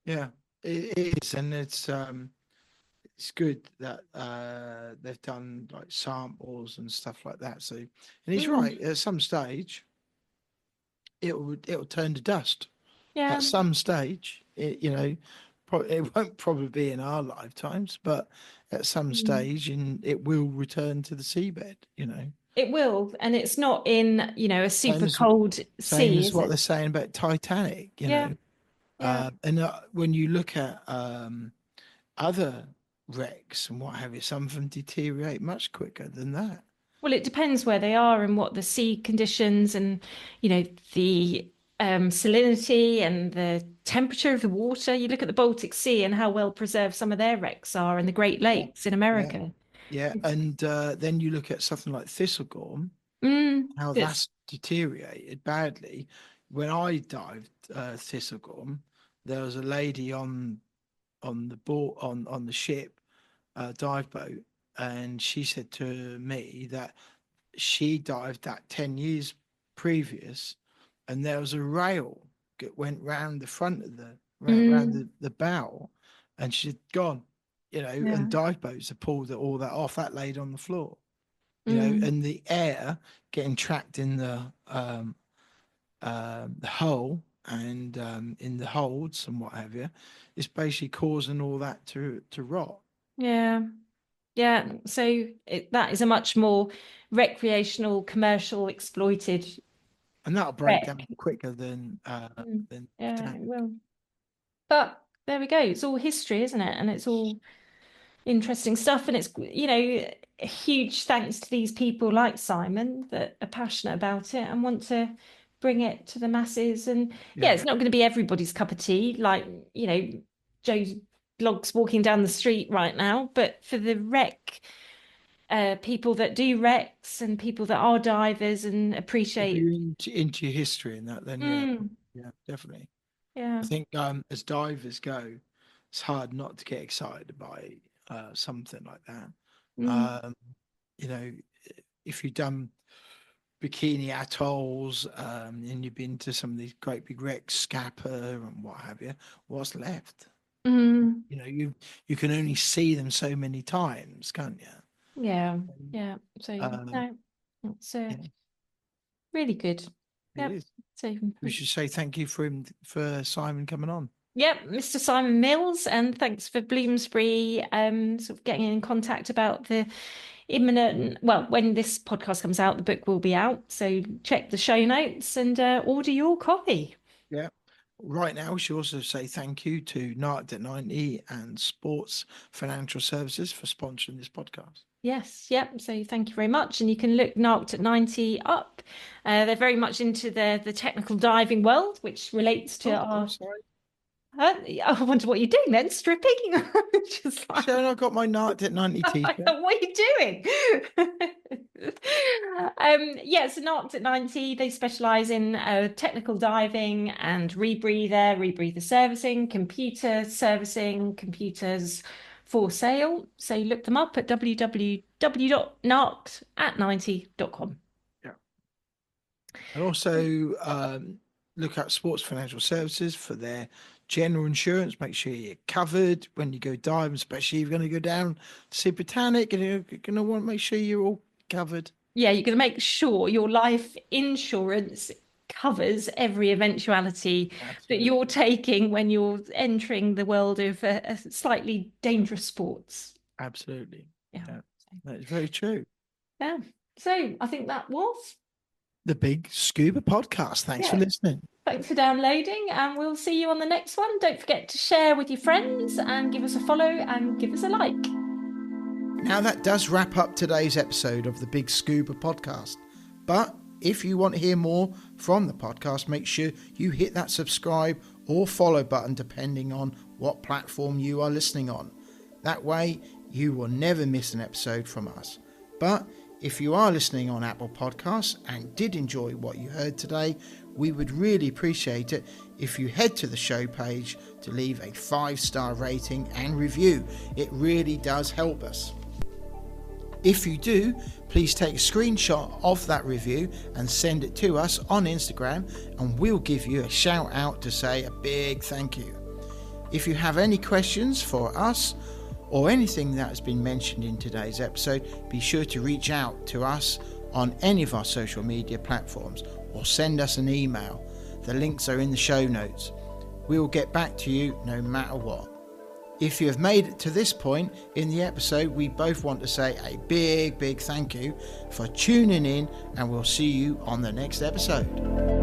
Yeah, it is, and it's good that they've done like samples and stuff like that. So, and he's right. At some stage, it'll turn to dust. Yeah. At some stage, it won't probably be in our lifetimes, but at some stage, it will return to the seabed. It will, and it's not in, a super Same cold same sea, as is what it? they're saying about Titanic. Yeah. Yeah. And when you look at other wrecks and what have you, some of them deteriorate much quicker than that. Well, it depends where they are and what the sea conditions and, the salinity and the temperature of the water. You look at the Baltic Sea and how well preserved some of their wrecks are, and the Great Yeah, Lakes in yeah, America. yeah. And then you look at something like Thistlegorm, how It's that's deteriorated badly. When I dived Thistlegorm, there was a lady on the boat on the ship, dive boat, and she said to me that she dived that 10 years previous, and there was a rail that went round the front of round mm, the bow, and she'd gone, yeah. and dive boats had pulled all that off. That laid on the floor, Mm, and the air getting trapped in the hull and in the holds and what have you, is basically causing all that to rot. yeah. Yeah. So that is a much more recreational, commercial, exploited And that'll break wreck. down quicker than Yeah, it Titanic. will. But there we go. It's all history, isn't it? And it's all interesting stuff. And it's, a huge thanks to these people like Simon that are passionate about it and want to bring it to the masses. And yeah, Yeah. it's not going to be everybody's cup of tea, like, Joe's blogs walking down the street right now. But for the wreck, people that do wrecks and people that are divers and If appreciate. you're into your history and that, then yeah, Mm, yeah, definitely. I yeah. think as divers go, it's hard not to get excited by something like that. Mm, Um, you know, if you've done bikini atolls and you've been to some of these great big wrecks, Scapa and what have you, what's left? mm, You can only see them so many times, can't you? yeah. Yeah. So Um, no, it's yeah, really good. it Yep. is. So We should say thank you for Simon coming on. yep, Mr. Simon Mills, and thanks for Bloomsbury sort of getting in contact about the imminent, well, when this podcast comes out, the book will be out. So check the show notes and order your copy. Yeah. Right now, we should also say thank you to Narc at 90 and Sports Financial Services for sponsoring this podcast. Yes, yep. So thank you very much. And you can look Narked at 90 up. They're very much into the technical diving world, which relates to Oh, our. sorry. I wonder what you're doing then, stripping? Just like, Sharon, I got my Narc at 90 t-shirt. what are you doing? Yeah, so Narked at 90, they specialize in technical diving and rebreather servicing, computer servicing, computers for sale. So look them up at www.narkedat90.com. Yeah. And also look at Sports Financial Services for their general insurance. Make sure you're covered when you go diving, especially if you're going to go down to see Britannic, and you're going to want to make sure you're all covered. Yeah, you're going to make sure your life insurance covers every eventuality that Absolutely. you're taking when you're entering the world of slightly dangerous sports. Absolutely. Yeah. Yeah. That is very true. Yeah. So I think that was. The BiG Scuba Podcast. Thanks for listening. Thanks for downloading, and we'll see you on the next one. Don't forget to share with your friends and give us a follow and give us a like. Now that does wrap up today's episode of the BiG Scuba Podcast. But if you want to hear more from the podcast, make sure you hit that subscribe or follow button depending on what platform you are listening on. That way you will never miss an episode from us. But if you are listening on Apple Podcasts and did enjoy what you heard today, we would really appreciate it if you head to the show page to leave a 5-star rating and review. It really does help us. If you do, please take a screenshot of that review and send it to us on Instagram, and we'll give you a shout out to say a big thank you. If you have any questions for us or anything that has been mentioned in today's episode, be sure to reach out to us on any of our social media platforms or send us an email. The links are in the show notes. We will get back to you no matter what. If you have made it to this point in the episode, we both want to say a big thank you for tuning in, and we'll see you on the next episode.